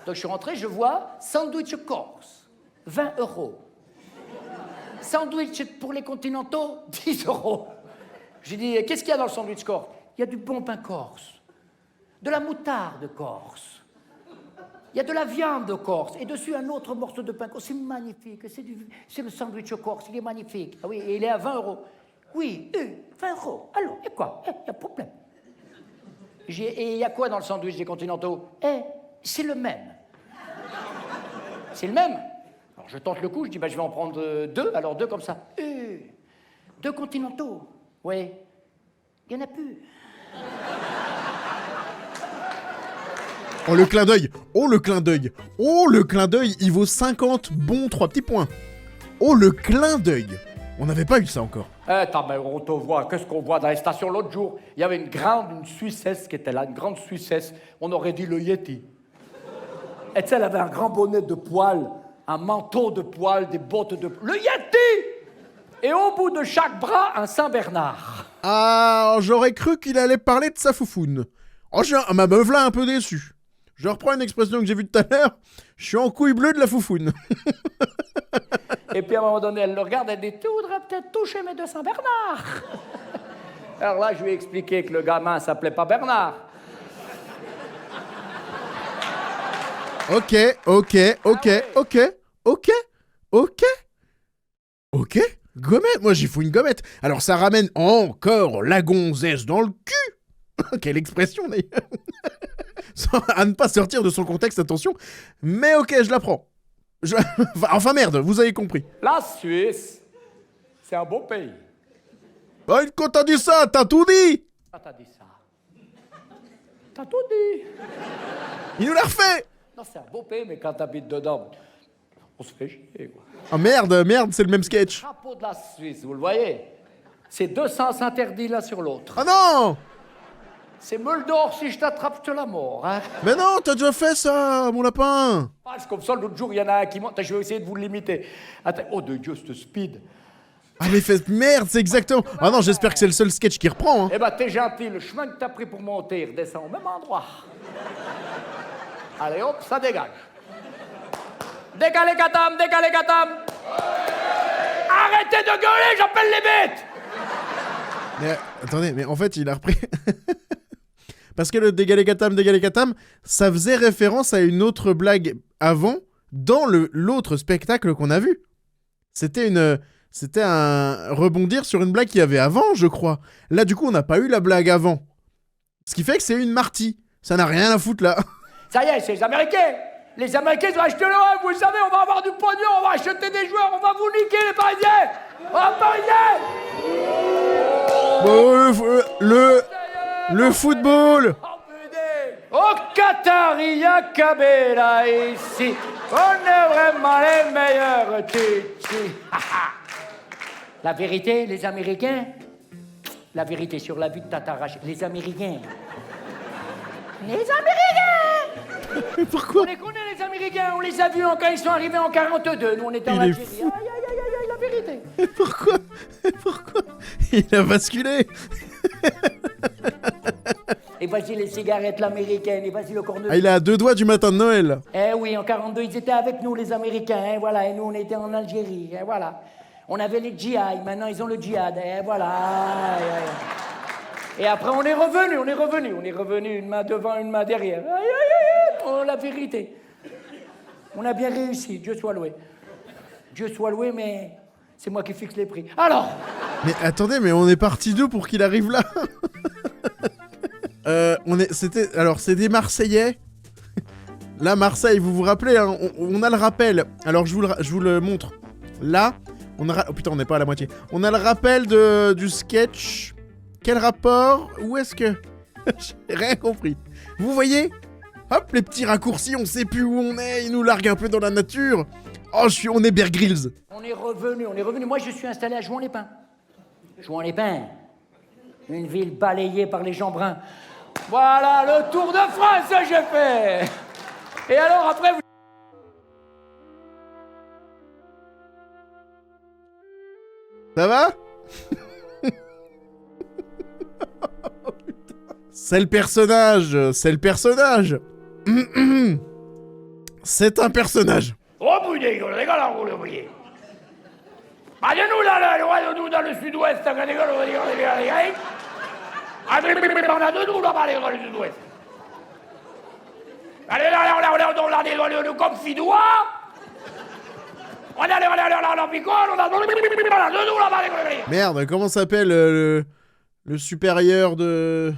Donc, je suis rentré, je vois sandwich corse, 20 €. Sandwich pour les continentaux, 10 €. J'ai dit, qu'est-ce qu'il y a dans le sandwich corse? Il y a du bon pain corse, de la moutarde corse. Il y a de la viande de Corse et dessus un autre morceau de pain corse. C'est magnifique, c'est le sandwich corse, il est magnifique. Ah oui, et il est à 20 €. Oui, 20 euros. Alors, et quoi? Y a problème. Et il y a quoi dans le sandwich des Continentaux? C'est le même. C'est le même. Alors, je tente le coup, je dis, je vais en prendre 2, alors 2 comme ça. 2 Continentaux. Oui. Il n'y en a plus. Oh, le clin d'œil. Oh, le clin d'œil. Oh, le clin d'œil, il vaut 50 bons 3 petits points. Oh, le clin d'œil. On n'avait pas eu ça encore. Attends, mais on te voit, qu'est-ce qu'on voit dans les stations l'autre jour? Il y avait une Suissesse qui était là, une grande Suissesse. On aurait dit le Yeti. Et tu sais, elle avait un grand bonnet de poil, un manteau de poil, des bottes de... Le Yeti! Et au bout de chaque bras, un Saint-Bernard. Ah, j'aurais cru qu'il allait parler de sa foufoune. Oh, ma meuf là un peu déçue. Je reprends une expression que j'ai vue tout à l'heure. Je suis en couille bleue de la foufoune. Et puis à un moment donné, elle le regarde, elle dit « Tu voudrais peut-être toucher mes 200 Bernard ?» Alors là, je lui ai expliqué que le gamin s'appelait pas Bernard. Ok. Gommette, moi j'y fous une gommette. Alors ça ramène encore la gonzesse dans le cul. Quelle expression d'ailleurs. À ne pas sortir de son contexte, attention. Mais ok, je la prends. Enfin merde, vous avez compris. La Suisse, c'est un beau pays. Bah, quand t'as dit ça, t'as tout dit. Ah, t'as dit ça. T'as tout dit. Il nous l'a refait. Non, c'est un beau pays, mais quand t'habites dedans, on se fait chier, quoi. Ah merde, c'est le même sketch. Le drapeau de la Suisse, vous le voyez? C'est 200 interdits l'un sur l'autre. Ah non. C'est meule d'or, si je t'attrape, je te la mort, hein. Mais non, t'as déjà fait ça, mon lapin. Ah, c'est comme ça, l'autre jour, il y en a un qui monte. Je vais essayer de vous l'imiter. Attends, oh de Dieu, ce speed. Ah mais merde, c'est exactement... Ah non, j'espère que c'est le seul sketch qui reprend, hein. Eh ben, t'es gentil, le chemin que t'as pris pour monter, il redescend au même endroit. Allez, hop, ça dégage. Décalez, Katam, décalez, Katam. Arrêtez de gueuler, j'appelle les bêtes. Mais attendez, mais en fait, il a repris... Parce que le dégalé katam, ça faisait référence à une autre blague avant, dans l'autre spectacle qu'on a vu. C'était un rebondir sur une blague qu'il y avait avant, je crois. Là, du coup, on n'a pas eu la blague avant. Ce qui fait que c'est une Marty. Ça n'a rien à foutre, là. Ça y est, c'est les Américains. Les Américains, ils ont acheté le rêve, vous savez, on va avoir du pognon, on va acheter des joueurs, on va vous niquer, les Parisiens. Oh, Parisiens. Le football. Au Qatar, il y a Kabela ici. On est vraiment les meilleurs. La vérité, les Américains. La vérité sur la vue de Tatarache. Les Américains. Les Américains. Mais pourquoi? On les connaît, les Américains. On les a vus quand ils sont arrivés en 42. Nous, on était en Algérie. Aïe, aïe, aïe, aïe, la vérité. Mais pourquoi? Il a basculé. Et voici les cigarettes l'américaine, et voici le corneau. Ah, il est à 2 doigts du matin de Noël. Eh oui, en 42, ils étaient avec nous, les Américains, hein, voilà, et nous, on était en Algérie, hein, voilà. On avait les GI, maintenant ils ont le djihad, hein, voilà. Et après, on est revenu, une main devant, une main derrière. Aïe, aïe, aïe, oh, la vérité. On a bien réussi, Dieu soit loué. Dieu soit loué, mais c'est moi qui fixe les prix. Alors. Mais attendez, mais on est parti d'où pour qu'il arrive là? C'est des Marseillais. Là, Marseille, vous vous rappelez, hein, on a le rappel. Alors, je vous le montre. Là, oh putain, on n'est pas à la moitié. On a le rappel du sketch. Quel rapport? Où est-ce que... J'ai rien compris. Vous voyez? Hop, les petits raccourcis, on sait plus où on est. Ils nous larguent un peu dans la nature. Oh, on est Bear Grylls. On est revenu. Moi, je suis installé à Jouan-les-Pins. Jouan-les-Pins. Une ville balayée par les gens bruns. Voilà, le Tour de France, j'ai fait. Et alors, après, vous... Ça va? C'est le personnage. C'est un personnage. Oh, bouillé, les gars, là, vous l'oubliez. Allez-nous, là, nous, dans le sud-ouest, on a deux nous, là-bas, dans le sud-ouest. Allez, là, comme Fidoua. Merde, comment s'appelle le supérieur de...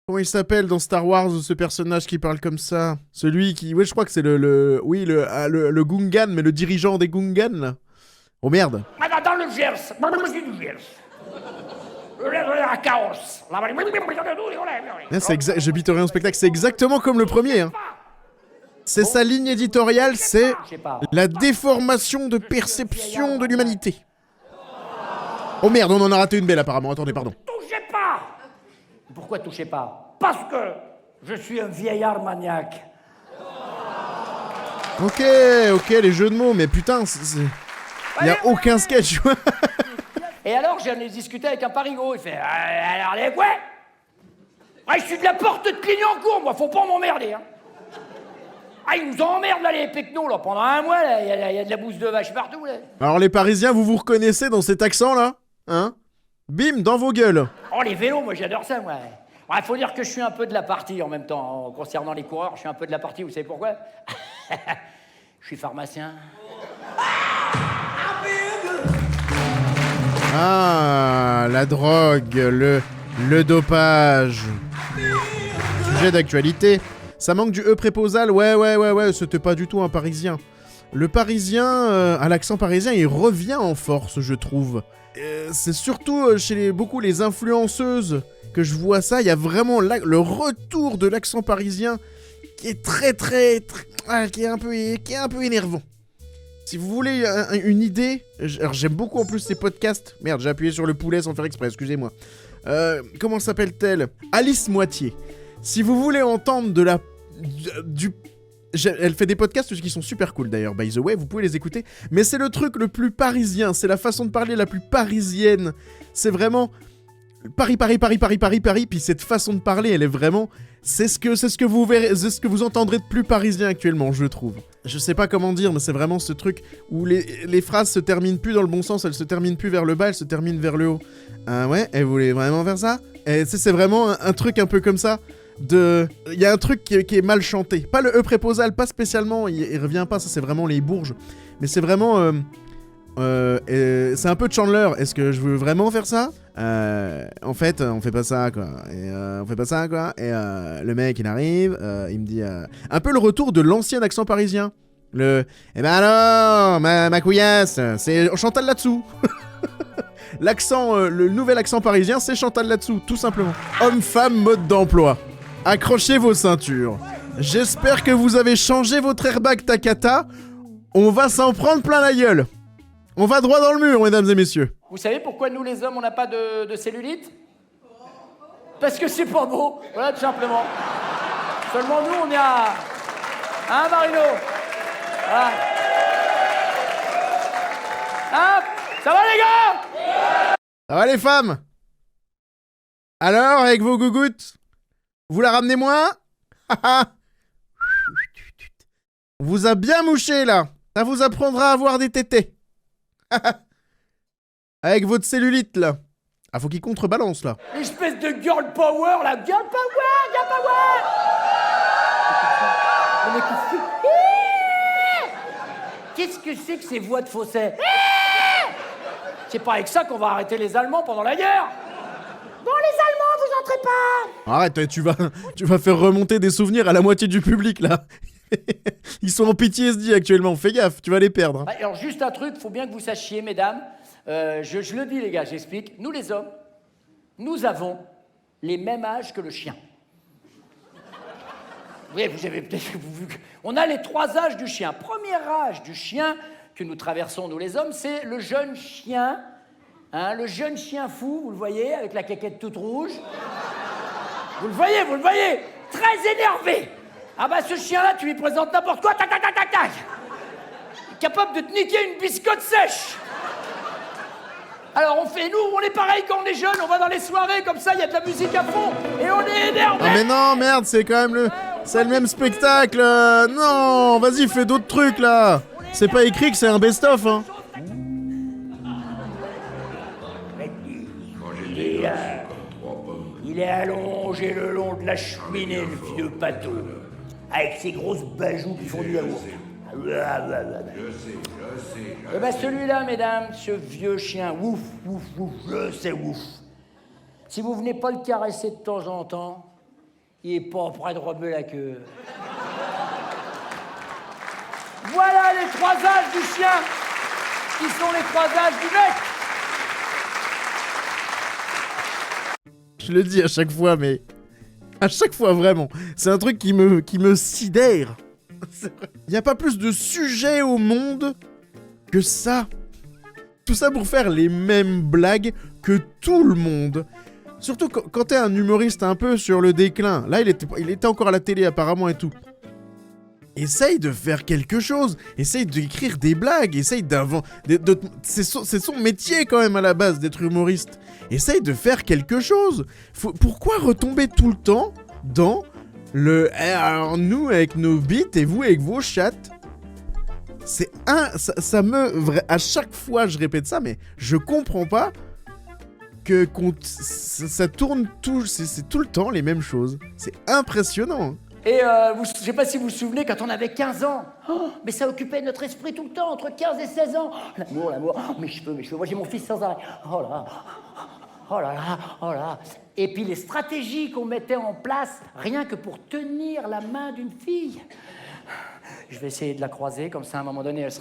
Comment il s'appelle dans Star Wars, ce personnage qui parle comme ça? Celui qui... Ouais, je crois que c'est le Gungan, mais le dirigeant des Gungans, là. Oh merde. Dans le Gers. La Chaos. J'habite rien au spectacle, c'est exactement comme le premier. Hein. C'est sa ligne éditoriale, c'est la déformation de perception de l'humanité. Oh merde, on en a raté une belle apparemment, attendez, pardon. Touchez pas! Pourquoi touchez pas? Parce que je suis un vieillard maniaque. Ok, les jeux de mots, mais putain, il y a aucun sketch. Et alors, j'en ai discuté avec un parigot, il fait alors les quoi? Ah, je suis de la porte de Clignancourt, moi, faut pas m'emmerder, hein. Ah, ils nous emmerdent, là, les pecnos, là, pendant un mois, là, il y a de la bouse de vache partout, là. Alors, les Parisiens, vous reconnaissez dans cet accent, là? Hein? Bim, dans vos gueules. Oh, les vélos, moi, j'adore ça, moi. Ouais, faut dire que je suis un peu de la partie, en même temps, concernant les coureurs, je suis un peu de la partie, vous savez pourquoi? Je suis pharmacien. Ah, la drogue, le dopage. Sujet d'actualité. Ça manque du E préposal, ouais, c'était pas du tout un Parisien. Le Parisien, à l'accent parisien, il revient en force, je trouve. C'est surtout chez beaucoup les influenceuses que je vois ça. Il y a vraiment le retour de l'accent parisien qui est très, qui est un peu énervant. Si vous voulez une idée, alors j'aime beaucoup en plus ces podcasts. Merde, j'ai appuyé sur le poulet sans faire exprès, excusez-moi. Comment s'appelle-t-elle? Alice Moitié. Si vous voulez entendre elle fait des podcasts qui sont super cool d'ailleurs, by the way, vous pouvez les écouter. Mais c'est le truc le plus parisien, c'est la façon de parler la plus parisienne. C'est vraiment... Paris, puis cette façon de parler, elle est vraiment... C'est ce que vous verrez, c'est ce que vous entendrez de plus parisien actuellement, je trouve. Je sais pas comment dire, mais c'est vraiment ce truc où les phrases se terminent plus dans le bon sens, elles se terminent plus vers le bas, elles se terminent vers le haut. Ouais, elle voulait vraiment faire ça? Et c'est vraiment un truc un peu comme ça. Il y a un truc qui est mal chanté. Pas le E préposal, pas spécialement, il revient pas, ça c'est vraiment les bourges. Mais c'est vraiment... c'est un peu Chandler. Est-ce que je veux vraiment faire ça? En fait, on fait pas ça, quoi. On fait pas ça, quoi. Et le mec, il arrive, il me dit... un peu le retour de l'ancien accent parisien. Eh ben alors, ma couillasse, c'est Chantal là-dessous. L'accent, le nouvel accent parisien, c'est Chantal là-dessous, tout simplement. Homme-femme, mode d'emploi. Accrochez vos ceintures. J'espère que vous avez changé votre airbag Takata. On va s'en prendre plein la gueule. On va droit dans le mur, mesdames et messieurs. Vous savez pourquoi nous, les hommes, on n'a pas de cellulite? Parce que c'est pas beau. Voilà, tout simplement. Seulement nous, on est à... Hein, Marino? Voilà. Hein? Ça va, les gars? Ça va, les femmes? Alors, avec vos gougouttes? Vous la ramenez moi? On vous a bien mouché, là. Ça vous apprendra à avoir des tétés. Avec votre cellulite, là. Ah, faut qu'il contrebalance, là. Espèce de girl power, là. Girl power. Qu'est-ce que c'est que ces voix de fausset? C'est pas avec ça qu'on va arrêter les Allemands pendant la guerre. Bon, les Allemands, vous entrez pas. Arrête, tu vas faire remonter des souvenirs à la moitié du public, là. Ils sont en PTSD actuellement, fais gaffe, tu vas les perdre. Alors juste un truc, faut bien que vous sachiez, mesdames, je le dis les gars, j'explique, nous les hommes, nous avons les mêmes âges que le chien. Oui, vous avez peut-être vu, on a les 3 âges du chien. Premier âge du chien que nous traversons, nous les hommes, c'est le jeune chien, hein, le jeune chien fou, vous le voyez, avec la caquette toute rouge. Vous le voyez, très énervé. Ah bah ce chien-là, tu lui présentes n'importe quoi, tac. Capable de te niquer une biscotte sèche. Alors nous, on est pareil quand on est jeune, on va dans les soirées comme ça, il y a de la musique à fond, et on est énervé. Ah mais non, merde, c'est quand même c'est le même spectacle. Non, vas-y, fais d'autres trucs là. C'est pas écrit que c'est un best-of, hein. Il est allongé le long de la cheminée, le vieux pâteau, avec ses grosses bajoux qui font du yaourt. Eh ben celui-là, mesdames, ce vieux chien, ouf, ouf, ouf, c'est ouf. Si vous venez pas le caresser de temps en temps, il est pas près de remuer la queue. Voilà les 3 âges du chien, qui sont les 3 âges du mec. Je le dis à chaque fois, mais... À chaque fois, vraiment. C'est un truc qui me sidère. Il n'y a pas plus de sujets au monde que ça. Tout ça pour faire les mêmes blagues que tout le monde. Surtout quand t'es un humoriste un peu sur le déclin. Là, il était encore à la télé apparemment et tout. Essaye de faire quelque chose. Essaye d'écrire des blagues. Essaye d'inventer... C'est son métier quand même à la base d'être humoriste. Essaye de faire quelque chose. Pourquoi retomber tout le temps dans le... Alors nous avec nos bits et vous avec vos chattes. C'est ça me... À chaque fois je répète ça, mais je comprends pas que ça tourne tout... C'est tout le temps les mêmes choses. C'est impressionnant. Et je sais pas si vous vous souvenez, quand on avait 15 ans, mais ça occupait notre esprit tout le temps, entre 15 et 16 ans. L'amour, mes cheveux. Moi, j'ai mon fils sans arrêt. Oh là là. Et puis les stratégies qu'on mettait en place, rien que pour tenir la main d'une fille. Je vais essayer de la croiser, comme ça, à un moment donné, elle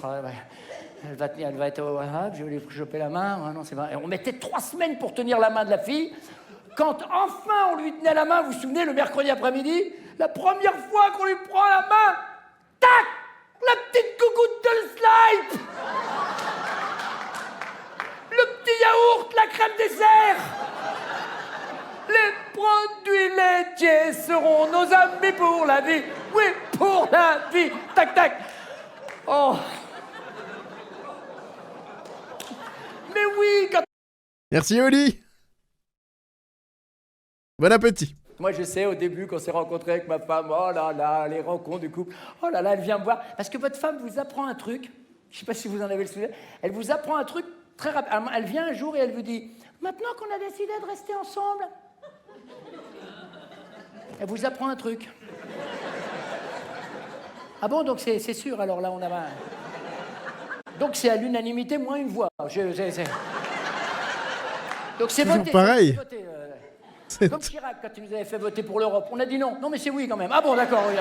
va être au je vais lui choper la main. Non, c'est vrai. Et on mettait 3 semaines pour tenir la main de la fille. Quand enfin on lui tenait la main, vous vous souvenez, le mercredi après-midi, la première fois qu'on lui prend la main, tac, la petite gougoute de slide, le petit yaourt, la crème dessert, les produits laitiers seront nos amis pour la vie, oui, pour la vie, tac, tac. Oh. Mais oui, quand... Merci Oli. Bon appétit. Moi, je sais, au début, quand on s'est rencontré avec ma femme, oh là là, les rencontres du couple, oh là là, elle vient me voir. Parce que votre femme vous apprend un truc, je ne sais pas si vous en avez le souvenir, elle vous apprend un truc très rapide. Elle vient un jour et elle vous dit, maintenant qu'on a décidé de rester ensemble, elle vous apprend un truc. Ah bon, donc c'est sûr, alors là, on a... Donc c'est à l'unanimité, moins une voix. Donc c'est voté. Pareil. Comme Chirac, quand il nous avait fait voter pour l'Europe. On a dit non. Non, mais c'est oui quand même. Ah bon, d'accord. Oui,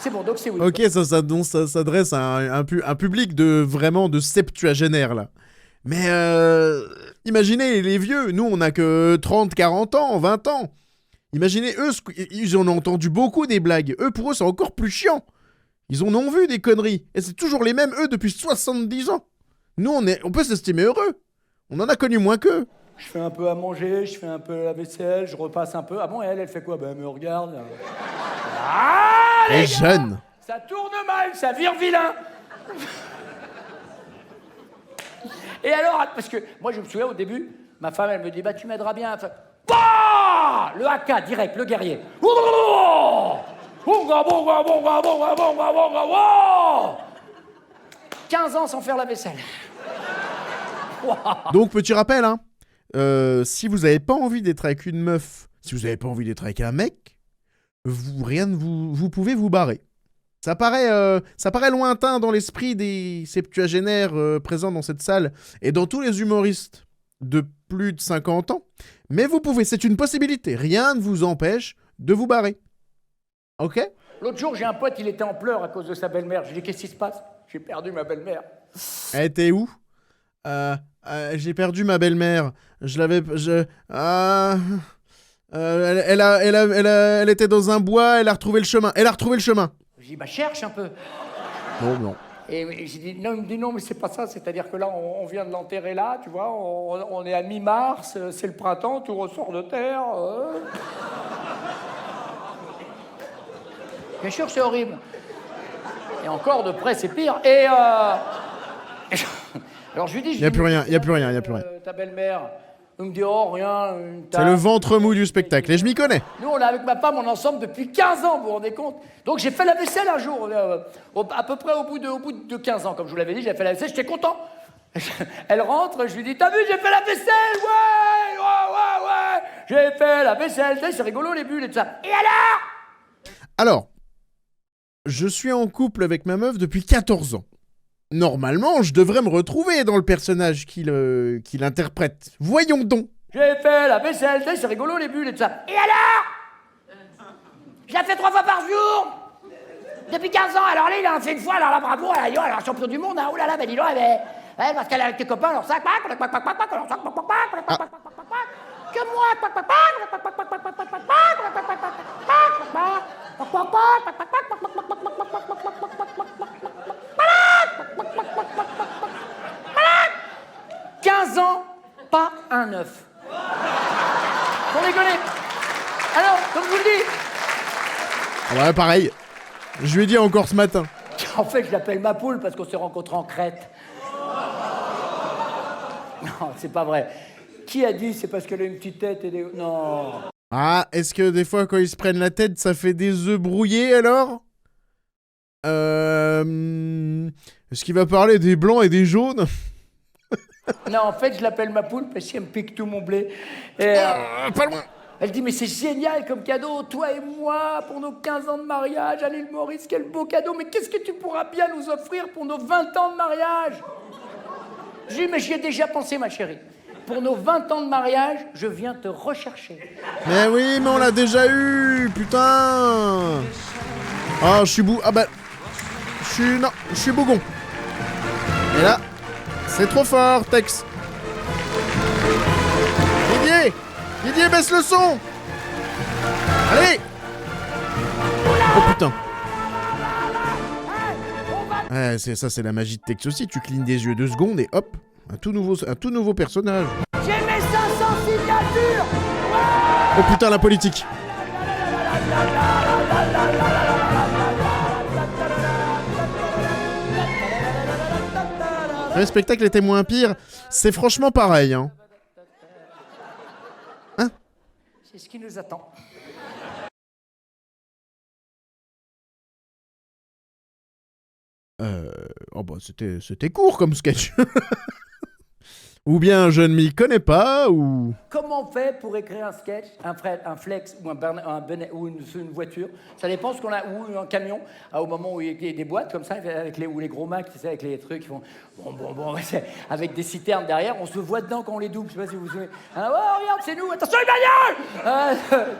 c'est bon, donc c'est oui. Ok, ça s'adresse à un public de septuagénaires, là. Mais imaginez les vieux. Nous, on a que 30, 40 ans, 20 ans. Imaginez, eux, ils en ont entendu beaucoup des blagues. Eux, pour eux, c'est encore plus chiant. Ils en ont vu des conneries. Et c'est toujours les mêmes, eux, depuis 70 ans. Nous, on peut s'estimer heureux. On en a connu moins qu'eux. Je fais un peu à manger, je fais un peu la vaisselle, je repasse un peu. Ah bon, elle fait quoi? Ben, elle me regarde. Ah, les jeunes. Ça tourne mal, ça vire vilain. Et alors, parce que moi, je me souviens au début, ma femme, elle me dit, bah, tu m'aideras bien. Enfin, bah, le haka, direct, le guerrier. 15 ans sans faire la vaisselle. Donc, petit rappel, hein. Si vous n'avez pas envie d'être avec une meuf, si vous n'avez pas envie d'être avec un mec, vous pouvez vous barrer. Ça paraît lointain dans l'esprit des septuagénaires présents dans cette salle et dans tous les humoristes de plus de 50 ans, mais vous pouvez, c'est une possibilité. Rien ne vous empêche de vous barrer. Ok? L'autre jour, j'ai un pote, il était en pleurs à cause de sa belle-mère. Je lui ai dit, qu'est-ce qui se passe? J'ai perdu ma belle-mère. Elle était où? J'ai perdu ma belle-mère. Elle était dans un bois, elle a retrouvé le chemin. J'ai dit, bah cherche un peu. Non. Et j'ai dit, non, il me dit, non, mais c'est pas ça. C'est-à-dire que là, on vient de l'enterrer là, tu vois, on est à mi-mars, c'est le printemps, tout ressort de terre. Bien sûr, c'est horrible. Et encore, de près, c'est pire. Et alors je lui dis... Il n'y a plus rien. Ta belle-mère, elle me dit, oh, rien. C'est le ventre mou du spectacle, et je m'y connais. Nous, on est avec ma femme, on est ensemble depuis 15 ans, vous vous rendez compte? Donc j'ai fait la vaisselle un jour, à peu près au bout de 15 ans, comme je vous l'avais dit, j'ai fait la vaisselle, j'étais content. Elle rentre, je lui dis, t'as vu, j'ai fait la vaisselle, ouais, j'ai fait la vaisselle. C'est rigolo les bulles et tout ça. Et alors, je suis en couple avec ma meuf depuis 14 ans. Normalement, je devrais me retrouver dans le personnage qu'il interprète. Voyons donc. J'ai fait la vaisselle, c'est rigolo les bulles et tout ça. Et alors? Je la fais 3 fois par jour. Depuis 15 ans. Alors là, il en a fait une fois, alors là, bravo, alors champion du monde, hein. Oh là là, ben dis donc, ouais, parce qu'elle est avec tes copains, alors ça, que moi, 15 ans, pas un œuf. Pour rigoler. Alors, comme je vous le dis. Ouais, pareil. Je lui ai dit encore ce matin. En fait, je l'appelle ma poule parce qu'on s'est rencontrés en Crète. Non, c'est pas vrai. Qui a dit c'est parce qu'elle a une petite tête et des... Non. Ah, est-ce que des fois, quand ils se prennent la tête, ça fait des œufs brouillés, alors? Est-ce qu'il va parler des blancs et des jaunes? Non, en fait, je l'appelle ma poule parce qu'elle me pique tout mon blé. Et, pas loin. elle dit, mais c'est génial comme cadeau, toi et moi, pour nos 15 ans de mariage, à l'île Maurice, quel beau cadeau, mais qu'est-ce que tu pourras bien nous offrir pour nos 20 ans de mariage? Je lui dis, mais j'y ai déjà pensé, ma chérie. Pour nos 20 ans de mariage, je viens te rechercher. Mais oui, mais on l'a déjà eu, putain. Ah, je suis Ah bah... Non, je suis bougon. Et là, c'est trop fort, Tex. Didier, baisse le son. Allez. Oh putain. Ouais, ça, c'est la magie de Tex aussi. Tu clignes des yeux 2 secondes et hop, un tout nouveau personnage. J'ai mes 500 signatures. Oh putain, la politique. Le spectacle était moins pire. C'est franchement pareil, hein. Hein? C'est ce qui nous attend. Oh bah c'était court comme sketch. Ou bien je ne m'y connais pas, ou... Comment on fait pour écrire un sketch, un flex ou ou une voiture? Ça dépend ce qu'on a, ou un camion, au moment où il y a des boîtes comme ça, avec ou les gros Macs, tu sais, avec les trucs qui font bon, avec des citernes derrière, on se voit dedans quand on les double, je sais pas si vous vous souvenez. Ah, oh, regarde, c'est nous, attention les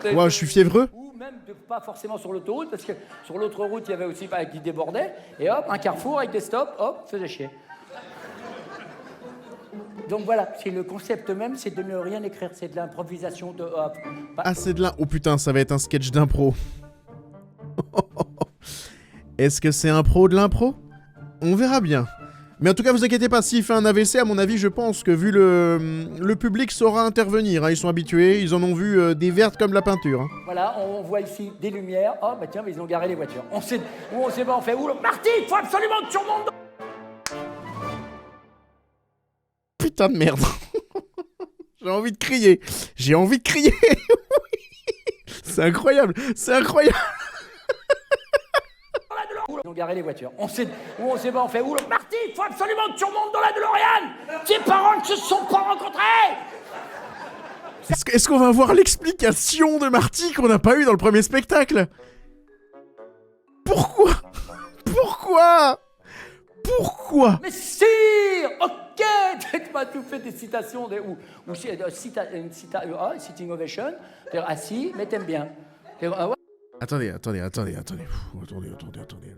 bagnoles! Ouais, je suis fiévreux. Ou même pas forcément sur l'autoroute, parce que sur l'autre route, il y avait aussi qui débordait, et hop, un carrefour avec des stops, hop, faisait chier. Donc voilà, c'est le concept même, c'est de ne rien écrire, c'est de l'improvisation de... Ah, c'est de Oh putain, ça va être un sketch d'impro. Est-ce que c'est un pro de l'impro? On verra bien. Mais en tout cas, vous inquiétez pas, s'il fait un AVC, à mon avis, je pense que vu le public saura intervenir, hein, ils sont habitués, ils en ont vu des vertes comme la peinture. Hein. Voilà, on voit ici des lumières, oh bah tiens, mais ils ont garé les voitures. On sait pas, on fait où? Marty, il faut absolument que tu remontes. Putain de merde. J'ai envie de crier. C'est incroyable. Ils ont garé les voitures. On sait pas, on fait où? Marty, il faut absolument que tu remontes dans la DeLorean. Tes parents ne se sont pas rencontrés. Est-ce qu'on va voir l'explication de Marty qu'on n'a pas eu dans le premier spectacle? Pourquoi? Mais sire, ok, tu m'as tout fait des citations, sitting ovation, c'est-à-dire assis, mais t'aimes bien. Ouais. Attendez.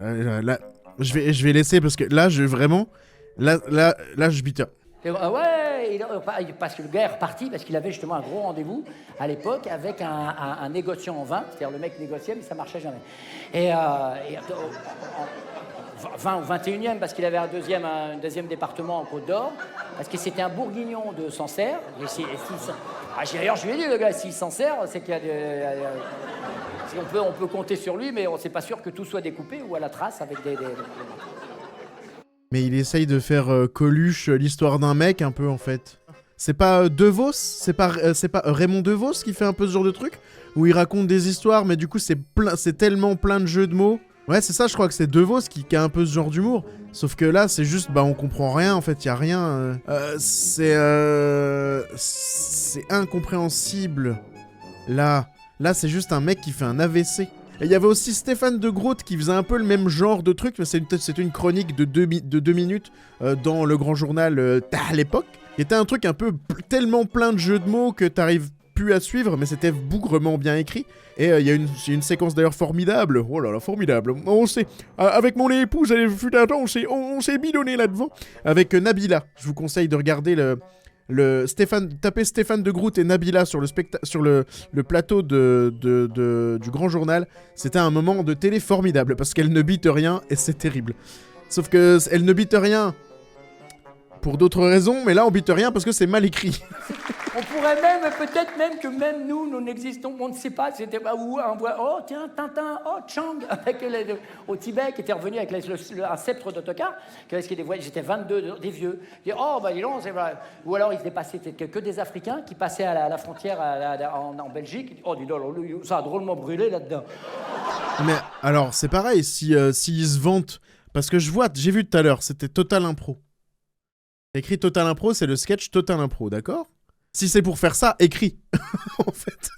Là, je vais laisser parce que là, je vraiment... Là, je bite. Ouais, parce que le gars est reparti, parce qu'il avait justement un gros rendez-vous à l'époque avec un négociant en vin, c'est-à-dire le mec négociait, mais ça marchait jamais. Et 20 ou 21e, parce qu'il avait un deuxième département en Côte d'Or, parce que c'était un bourguignon de Sancerre. D'ailleurs, je lui ai dit, le gars, s'il s'en sert, c'est qu'il y a on peut compter sur lui, mais on n'est pas sûr que tout soit découpé ou à la trace avec des... Mais il essaye de faire Coluche l'histoire d'un mec, un peu, en fait. C'est pas DeVos? C'est pas Raymond DeVos qui fait un peu ce genre de truc? Où il raconte des histoires, mais du coup, c'est tellement plein de jeux de mots. Ouais, c'est ça, je crois que c'est DeVos qui a un peu ce genre d'humour. Sauf que là, c'est juste, on comprend rien, en fait, y a rien. C'est incompréhensible. Là, c'est juste un mec qui fait un AVC. Et il y avait aussi Stéphane de Groot qui faisait un peu le même genre de truc, mais c'était une chronique de 2 minutes dans le grand journal à l'époque, qui était un truc un peu tellement plein de jeux de mots que t'arrives plus à suivre, mais c'était bougrement bien écrit. Et il y a une séquence d'ailleurs formidable. Oh là là, formidable. On s'est, avec mon épouse, elle fut un temps, on s'est bidonné là-devant. Avec Nabila. Je vous conseille de regarder tapez Stéphane de Groot et Nabila sur le plateau du Grand Journal. C'était un moment de télé formidable parce qu'elle ne bite rien et c'est terrible. Sauf que elle ne bite rien pour d'autres raisons, mais là on bite rien parce que c'est mal écrit. On pourrait même, peut-être même que même nous n'existons, on ne sait pas, c'était pas où, on voit, oh tiens, Tintin, oh Chang, au Tibet, qui était revenu avec un sceptre d'autocar, ils étaient 22, des vieux. Ils disaient, oh bah dis donc, c'est vrai. Ou alors ils étaient passés, c'était que des Africains qui passaient à la frontière en Belgique, oh dis donc, ça a drôlement brûlé là-dedans. Mais alors, c'est pareil, s'ils se vantent, parce que j'ai vu tout à l'heure, c'était Total Impro. Écrit Total Impro, c'est le sketch Total Impro, d'accord ? Si c'est pour faire ça, écrit. En fait.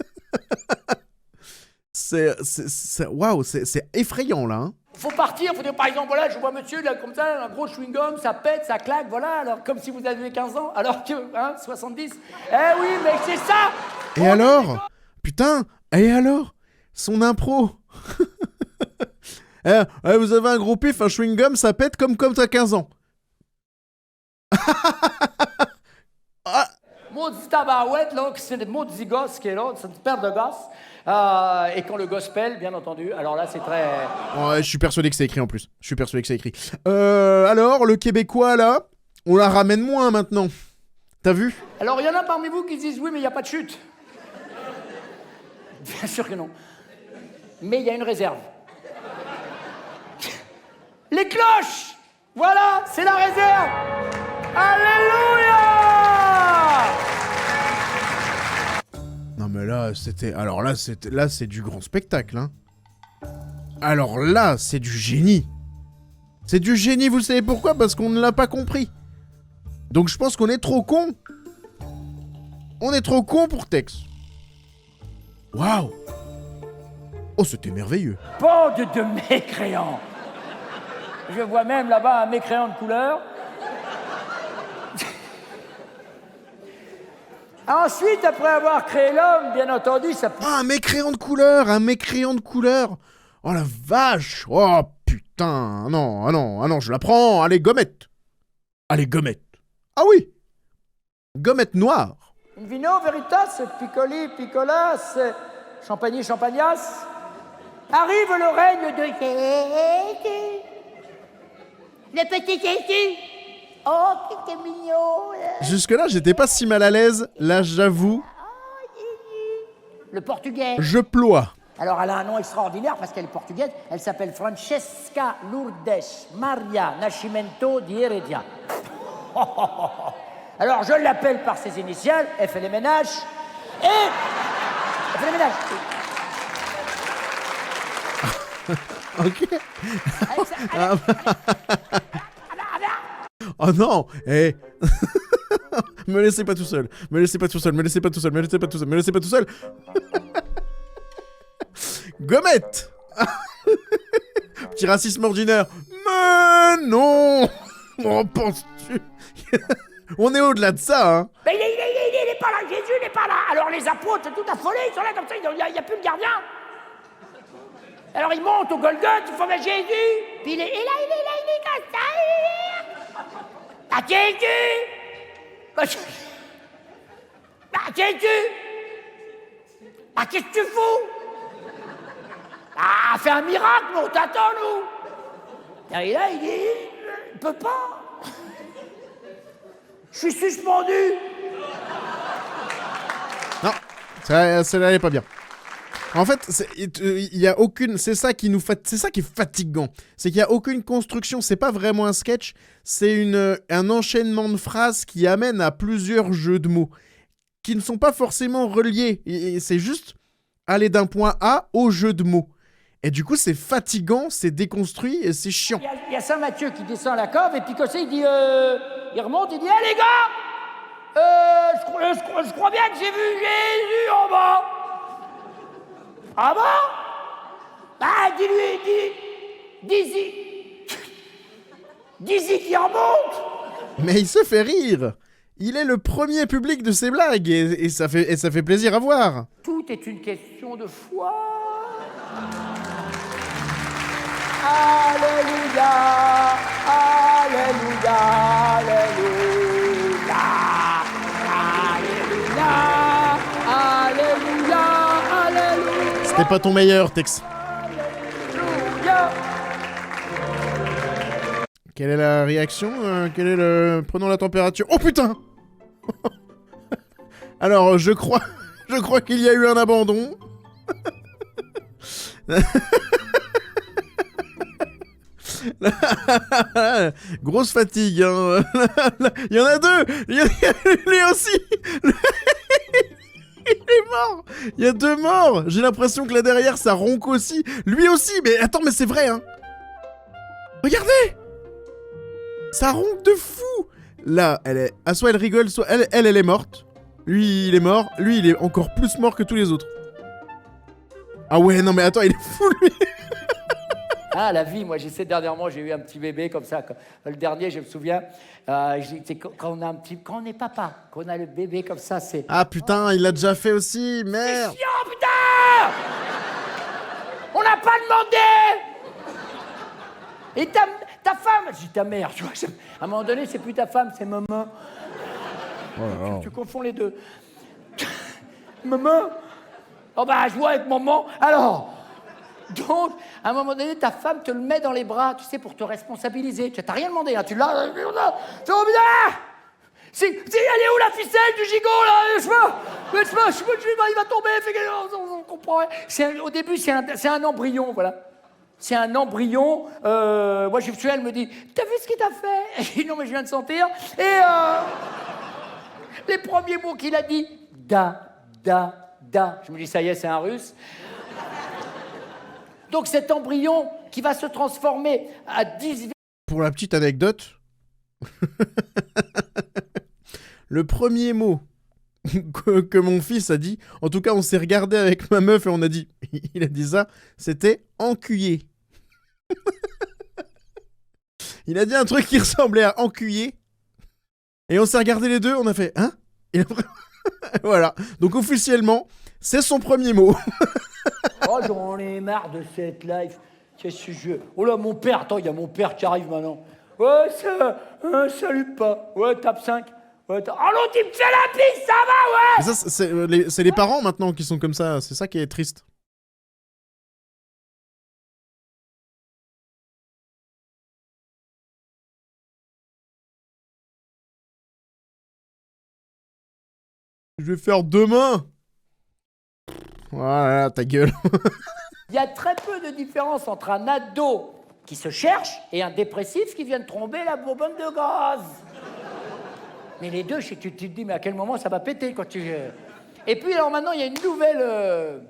Waouh, c'est effrayant, là. Hein. Faut partir, faut dire, par exemple, voilà, je vois monsieur, là, comme ça, un gros chewing-gum, ça pète, ça claque, voilà, alors, comme si vous aviez 15 ans, alors que, 70. Eh oui, mais c'est ça. Et alors ? Putain, et alors ? Son impro. Vous avez un gros pif, un chewing-gum, ça pète comme t'as 15 ans. Ah. Maudit tabarouette, là, c'est des maudits gosses qui est là, c'est une paire de gosses. Et quand le gospel, bien entendu, alors là, c'est très... Ouais, je suis persuadé que c'est écrit en plus. Alors, le Québécois, là, on la ramène moins maintenant. T'as vu ? Alors, il y en a parmi vous qui disent, oui, mais il n'y a pas de chute. Bien sûr que non. Mais il y a une réserve. Les cloches ! Voilà, c'est la réserve. Alléluia! Non mais là, c'est du grand spectacle, hein. Alors là, c'est du génie. C'est du génie, vous savez pourquoi ? Parce qu'on ne l'a pas compris. Donc je pense qu'on est trop con. On est trop con pour Tex. Waouh. Oh, c'était merveilleux. Bande de mécréants. Je vois même là-bas un mécréant de couleur. Ensuite, après avoir créé l'homme, bien entendu, ça... Ah, un mécréant de couleur. Oh la vache. Oh putain. Ah non, je la prends. Allez, gommette. Ah oui. Gommette noire. In vino veritas, piccoli, piccolas, champagny, champagnas. Arrive le règne de Jésus. Le petit Jésus. Oh, qui est mignon. Jusque-là, j'étais pas si mal à l'aise. Là, j'avoue. Le portugais. Je ploie. Alors, elle a un nom extraordinaire parce qu'elle est portugaise. Elle s'appelle Francesca Lourdes Maria Nascimento di Heredia. Alors, je l'appelle par ses initiales. Elle fait les ménages. Et... Elle fait les ménages. Ok. Oh non. Me laissez pas tout seul. Gommette. Petit racisme ordinaire. Mais non. Oh, penses-tu? On est au-delà de ça, hein. Mais il est pas là, Jésus n'est pas là. Alors les apôtres, tout affolés, ils sont là comme ça, il n'y a plus le gardien. Alors ils montent au Golgotha, ils font vers Jésus. Puis il est comme ça. Ah, Jésus. Ah, Jésus. Ah, qu'est-ce que tu fous? Ah, fais un miracle, on t'attend, nous. Et là, il dit, il peut pas. Je suis suspendu. Non, ça n'allait pas bien. En fait, il y a aucune, c'est ça qui est fatigant. C'est qu'il y a aucune construction. C'est pas vraiment un sketch. C'est un enchaînement de phrases qui amène à plusieurs jeux de mots qui ne sont pas forcément reliés. Et c'est juste aller d'un point A au jeu de mots. Et du coup, c'est fatigant, c'est déconstruit et c'est chiant. Il y a Saint-Mathieu qui descend la cave et puis comme ça, il dit, il remonte, il dit, hey, les gars, je crois bien que j'ai vu Jésus en bas. Ah bon? Ah, dis-y qui remonte. Mais il se fait rire. Il est le premier public de ses blagues et ça fait plaisir à voir. Tout est une question de foi. Alléluia, alléluia, alléluia, alléluia, alléluia, alléluia. C'était pas ton meilleur, Tex. Alléluia. Quelle est la réaction Prenons la température. Oh putain. Alors, je crois qu'il y a eu un abandon. Grosse fatigue, hein. Il y en a deux. Il y a lui aussi. Il est mort. Il y a deux morts. J'ai l'impression que là derrière, ça ronque aussi. Lui aussi. Mais attends, mais c'est vrai, hein. Regardez. Ça ronque de fou. Là, soit elle rigole, soit elle est morte. Lui, il est mort. Lui, il est encore plus mort que tous les autres. Ah ouais, non mais attends, il est fou, lui. Ah, la vie, moi, dernièrement, j'ai eu un petit bébé comme ça. Le dernier, je me souviens, c'est quand on est papa, qu'on a le bébé comme ça, c'est... Ah putain, il l'a déjà fait aussi, merde. C'est chiant, putain. On n'a pas demandé. Et ta femme, je dis ta mère, tu vois, à un moment donné, c'est plus ta femme, c'est maman. Oh, tu confonds les deux. Maman. Oh bah, je vois avec maman. Alors... Donc, à un moment donné, ta femme te le met dans les bras, tu sais, pour te responsabiliser. Tu t'as rien demandé, hein, tu l'as... C'est trop bien. Elle est où la ficelle du gigot, là? Je sais pas, il va tomber. On comprend rien. Au début, c'est un embryon, voilà. C'est un embryon. Moi, je me souviens, elle me dit, t'as vu ce qu'il t'a fait? Je dis, non, mais je viens de sentir. Et les premiers mots qu'il a dit, da. Je me dis, ça y est, c'est un russe. Donc cet embryon qui va se transformer à 10... Pour la petite anecdote, le premier mot que mon fils a dit, en tout cas on s'est regardé avec ma meuf et on a dit, il a dit ça, c'était encuyer. Il a dit un truc qui ressemblait à encuyer. Et on s'est regardé les deux, on a fait, hein? Et après... Voilà, donc officiellement, c'est son premier mot. Oh, j'en ai marre de cette life. Qu'est-ce que je... Oh là, mon père, attends, il y a mon père qui arrive maintenant. Ouais, ça, salut pas. Ouais, tape 5. Ouais, oh l'autre, il me fait la piste, ça va, ouais. Mais ça, c'est les parents maintenant qui sont comme ça, c'est ça qui est triste. Je vais faire demain. Voilà, ta gueule. Il y a très peu de différence entre un ado qui se cherche et un dépressif qui vient de tromper la bonbonne de gaz. Mais les deux, tu te dis, mais à quel moment ça va péter quand tu... Et puis, alors maintenant, il y a une nouvelle...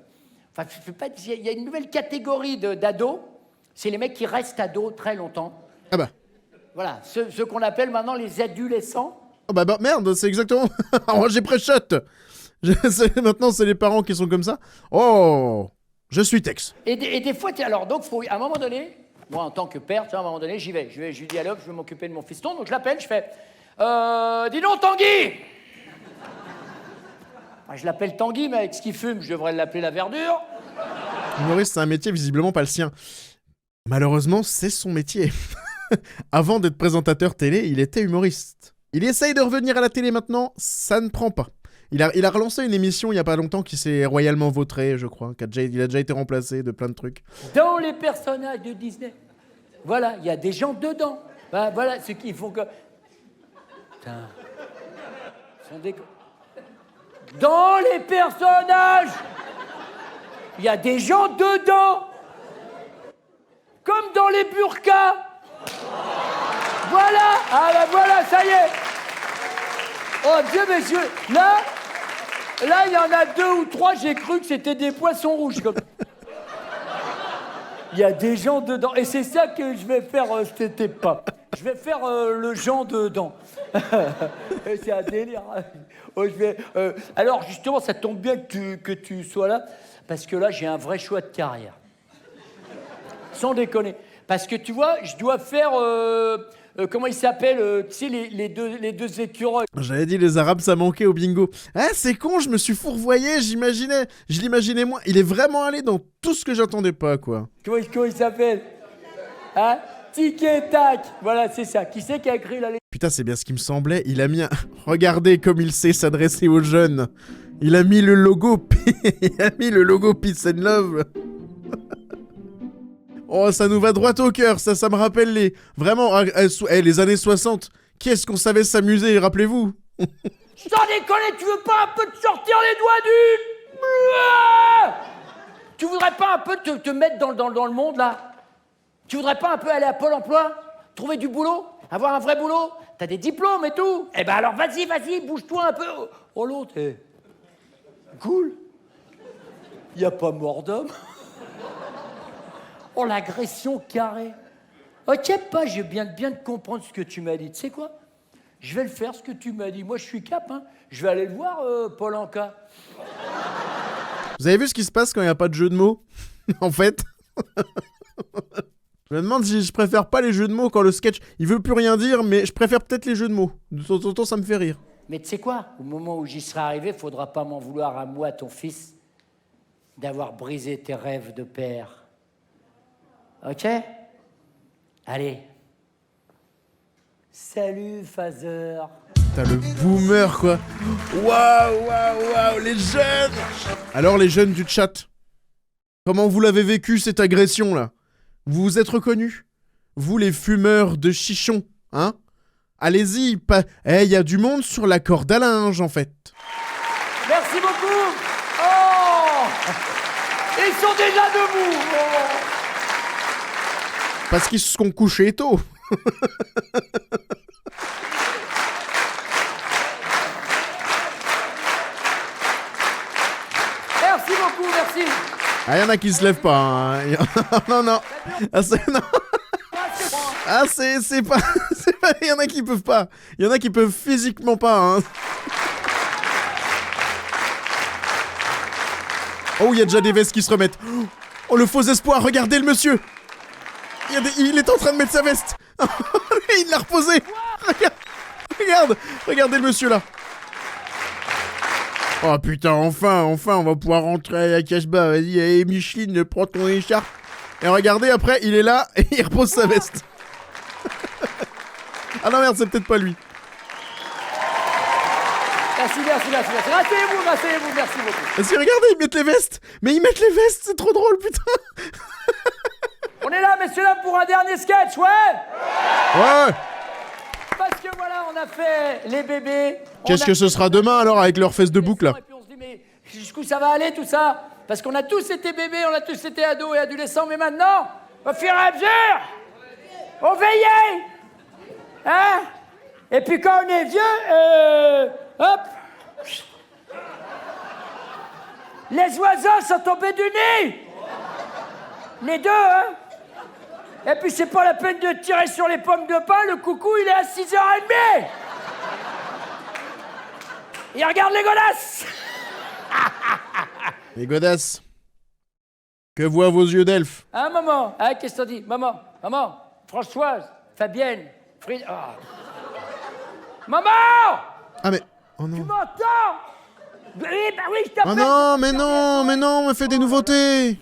Enfin, je sais pas, il y a une nouvelle catégorie d'ados. C'est les mecs qui restent ados très longtemps. Ah bah. Voilà, ceux qu'on appelle maintenant les adolescents. Oh bah merde, c'est exactement... Alors, j'ai pré-shot. Maintenant, c'est les parents qui sont comme ça. Oh, je suis Tex. Et des fois, alors, donc, à un moment donné, moi, en tant que père, à un moment donné, j'y vais. Je lui dis, allez hop, je vais m'occuper de mon fiston. Donc, je l'appelle, je fais, dis donc, Tanguy. Enfin, je l'appelle Tanguy, mais avec ce qu'il fume, je devrais l'appeler la verdure. Humoriste, c'est un métier visiblement pas le sien. Malheureusement, c'est son métier. Avant d'être présentateur télé, il était humoriste. Il essaye de revenir à la télé maintenant, ça ne prend pas. Il a relancé une émission il y a pas longtemps qui s'est royalement vautrée, je crois. Il a déjà été remplacé de plein de trucs. Dans les personnages de Disney, voilà, il y a des gens dedans. Ben, voilà ce qu'il faut que... Putain. Dans les personnages, il y a des gens dedans. Comme dans les burkas. Voilà. Ah ben voilà, ça y est. Oh Dieu, messieurs, là, il y en a 2 ou 3, j'ai cru que c'était des poissons rouges. Comme... Il y a des gens dedans. Et c'est ça que je vais faire cet été pas. Je vais faire le gens dedans. C'est un délire. Oh, alors, justement, ça tombe bien que tu sois là, parce que là, j'ai un vrai choix de carrière. Sans déconner. Parce que tu vois, je dois faire... comment il s'appelle tu sais, les deux écureuils. J'avais dit les Arabes, ça manquait au bingo. Ah, c'est con, je me suis fourvoyé, je l'imaginais moins. Il est vraiment allé dans tout ce que j'attendais pas, quoi. Comment il s'appelle? Hein? Tic et tac. Voilà, c'est ça. Qui c'est qui a écrit la lettre? Putain, c'est bien ce qui me semblait. Il a mis un... Regardez comme il sait s'adresser aux jeunes. Il a mis le logo... il a mis le logo Peace and Love. Oh, ça nous va droit au cœur, ça me rappelle les... Vraiment, les années 60. Qu'est-ce qu'on savait s'amuser, rappelez-vous. Sans déconner, tu veux pas un peu te sortir les doigts du... Tu voudrais pas un peu te mettre dans le monde, là? Tu voudrais pas un peu aller à Pôle emploi? Trouver du boulot? Avoir un vrai boulot? T'as des diplômes et tout? Eh ben alors vas-y, bouge-toi un peu. Oh l'autre, cool. Y a pas mort d'homme. Oh, l'agression carrée. Ok, pas, je viens de comprendre ce que tu m'as dit. Tu sais quoi? Je vais le faire, ce que tu m'as dit. Moi, je suis cap, hein. Je vais aller le voir, Paul Anka. Vous avez vu ce qui se passe quand il n'y a pas de jeu de mots? En fait. Je me demande si je préfère pas les jeux de mots quand le sketch, il veut plus rien dire, mais je préfère peut-être les jeux de mots. De temps en temps, ça me fait rire. Mais tu sais quoi? Au moment où j'y serai arrivé, faudra pas m'en vouloir à moi, ton fils, d'avoir brisé tes rêves de père. Ok? Allez. Salut, Fazer. T'as le boomer, quoi. Waouh, les jeunes. Alors, les jeunes du chat, comment vous l'avez vécu, cette agression-là? Vous vous êtes reconnus? Vous, les fumeurs de chichons, hein? Allez-y, il y a du monde sur la corde à linge, en fait. Merci beaucoup. Oh! Ils sont déjà debout. Oh. Parce qu'ils se sont couchés tôt. Merci beaucoup, merci. Ah, y en a qui se lèvent pas, hein. Non. Ah, c'est pas... Il y en a qui peuvent pas. Il y en a qui peuvent physiquement pas, hein. Oh, il y a déjà des vestes qui se remettent. Oh, le faux espoir, regardez le monsieur. Il est en train de mettre sa veste. Il l'a reposée. Regardez le monsieur là. Oh putain, enfin, on va pouvoir rentrer à la Casbah. Vas-y, allez, Micheline, prends ton écharpe. Et regardez, après, il est là et il repose sa veste. Ah non, merde, c'est peut-être pas lui. Merci. Rasseyez-vous, merci beaucoup. Parce que regardez, ils mettent les vestes. Mais ils mettent les vestes, c'est trop drôle, putain. On est là, messieurs, là, pour un dernier sketch, ouais. Parce que voilà, on a fait les bébés. Qu'est-ce que ce sera demain, alors, avec leurs fesses de boucle, là? Et puis on se dit, mais jusqu'où ça va aller, tout ça? Parce qu'on a tous été bébés, on a tous été ados et adolescents, mais maintenant, au fur et à mesure, on veillait. Hein? Et puis quand on est vieux, hop, les oiseaux sont tombés du nid. Les deux, hein? Et puis c'est pas la peine de tirer sur les pommes de pin, le coucou il est à 6h30. Il regarde les godasses. Les godasses. Que voient vos yeux d'elfe? Hein, maman? Hein, qu'est-ce que t'en dis? Maman, Françoise, Fabienne, Frida... Oh. Maman! Ah mais... Oh non. Tu m'entends? Oui, je t'appelle. Oh non, mais non, on me fait des nouveautés.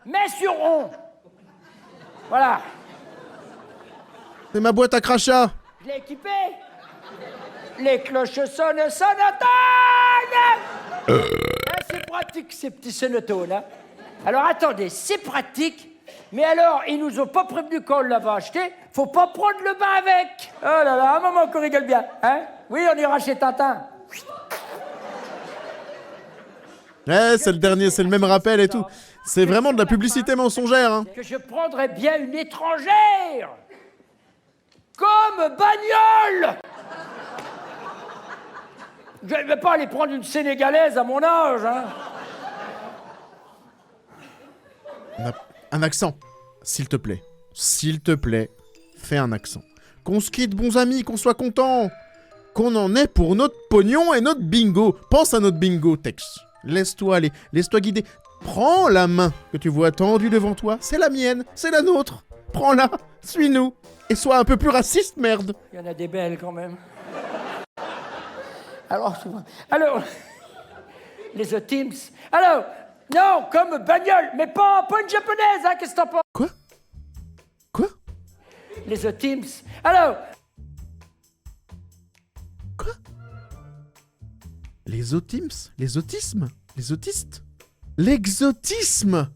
Mets sur rond. Voilà. C'est ma boîte à crachat. Je l'ai équipé. Les cloches sonnent. C'est pratique, ces petits sonotones. Hein. Alors attendez, c'est pratique, mais alors, ils nous ont pas prévenu quand on l'avait acheté, faut pas prendre le bain avec. Oh là là, un moment qu'on rigole bien. Hein? Oui, on ira chez Tintin. Ouais, c'est le dernier, c'est le même rappel et tout. C'est vraiment de la publicité mensongère, hein. Que je prendrais bien une étrangère. Comme bagnole. Je ne vais pas aller prendre une Sénégalaise à mon âge, hein. Un accent, s'il te plaît. S'il te plaît, fais un accent. Qu'on se quitte, bons amis, qu'on soit content. Qu'on en ait pour notre pognon et notre bingo. Pense à notre bingo, Tex. Laisse-toi aller, laisse-toi guider. Prends la main que tu vois tendue devant toi. C'est la mienne, c'est la nôtre. Prends-la, suis-nous. Et sois un peu plus raciste, merde. Il y en a des belles quand même. Alors, les The Teams. Alors, non, comme bagnole, mais pas une japonaise, hein, qu'est-ce que t'en penses? Quoi? Les The Teams. Alors. Quoi? Les autismes? Les autismes? Les autistes? L'exotisme?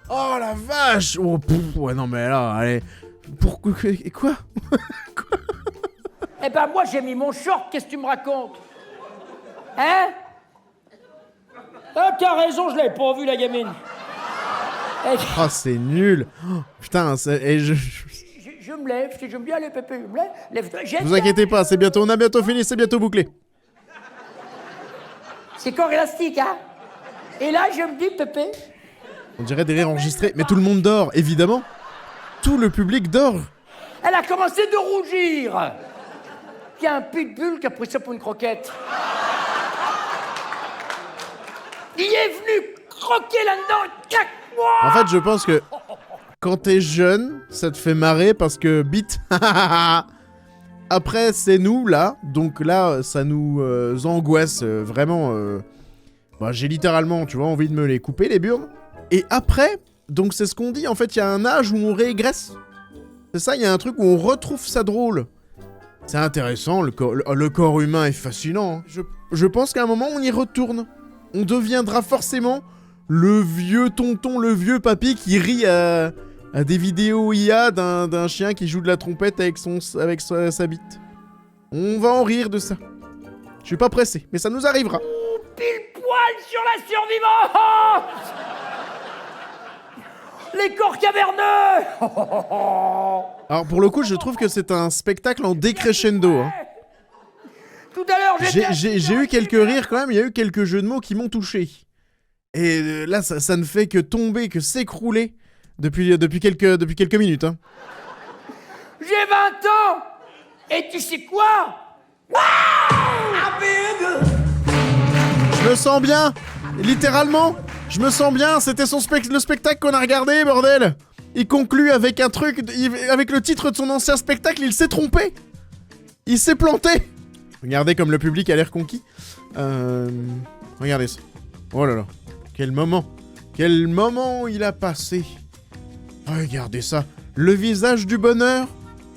Oh la vache! Oh, ouais, non mais là, allez. Pourquoi? Quoi? Eh ben moi j'ai mis mon short, qu'est-ce que tu me racontes? Hein? Ah t'as raison, je l'avais pas vu la gamine. Oh c'est nul! Oh, putain, et Je me lève, je me dis allez Pépé, je me lève. Lève-toi, vous inquiétez pas, c'est bientôt, on a bientôt fini, c'est bientôt bouclé. C'est corps élastique, hein? Et là je me dis Pépé. On dirait des rires enregistrés, mais tout le monde dort, évidemment. Tout le public dort. Elle a commencé de rougir. Il y a un pitbull qui a pris ça pour une croquette. Il est venu croquer là-dedans, claque-moi. En fait, je pense que quand t'es jeune, ça te fait marrer parce que bite. Après, c'est nous, là. Donc là, ça nous angoisse vraiment. Bah, j'ai littéralement, tu vois, envie de me les couper, les burnes. Et après, donc c'est ce qu'on dit, en fait, il y a un âge où on régresse. C'est ça, il y a un truc où on retrouve ça drôle. C'est intéressant, le corps humain est fascinant. Hein. Je pense qu'à un moment, on y retourne. On deviendra forcément le vieux tonton, le vieux papy qui rit à des vidéos IA d'un chien qui joue de la trompette avec sa bite. On va en rire de ça. Je suis pas pressé, mais ça nous arrivera. Pile poil sur la survivance. Les corps caverneux. Alors pour le coup, je trouve que c'est un spectacle en décrescendo. Hein. Tout à l'heure, j'ai eu quelques rires quand même, il y a eu quelques jeux de mots qui m'ont touché. Et là, ça ne fait que tomber, que s'écrouler depuis quelques minutes. Hein. J'ai 20 ans. Et tu sais quoi? Je me sens bien, littéralement. Je me sens bien, c'était le spectacle qu'on a regardé, bordel. Il conclut avec un truc, avec le titre de son ancien spectacle, il s'est trompé. Il s'est planté. Regardez comme le public a l'air conquis. Regardez ça. Oh là là. Quel moment il a passé. Regardez ça. Le visage du bonheur.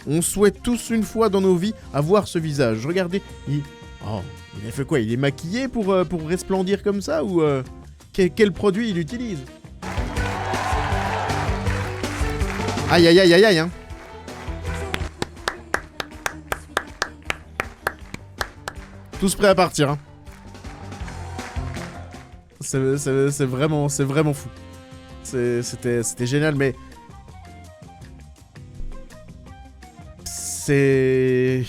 On souhaite tous une fois dans nos vies avoir ce visage. Regardez. Il a fait quoi? Il est maquillé pour resplendir comme ça? Ou quel produit il utilise? Aïe aïe aïe aïe aïe hein. Tous prêts à partir hein. C'est vraiment fou. C'était génial mais... C'est...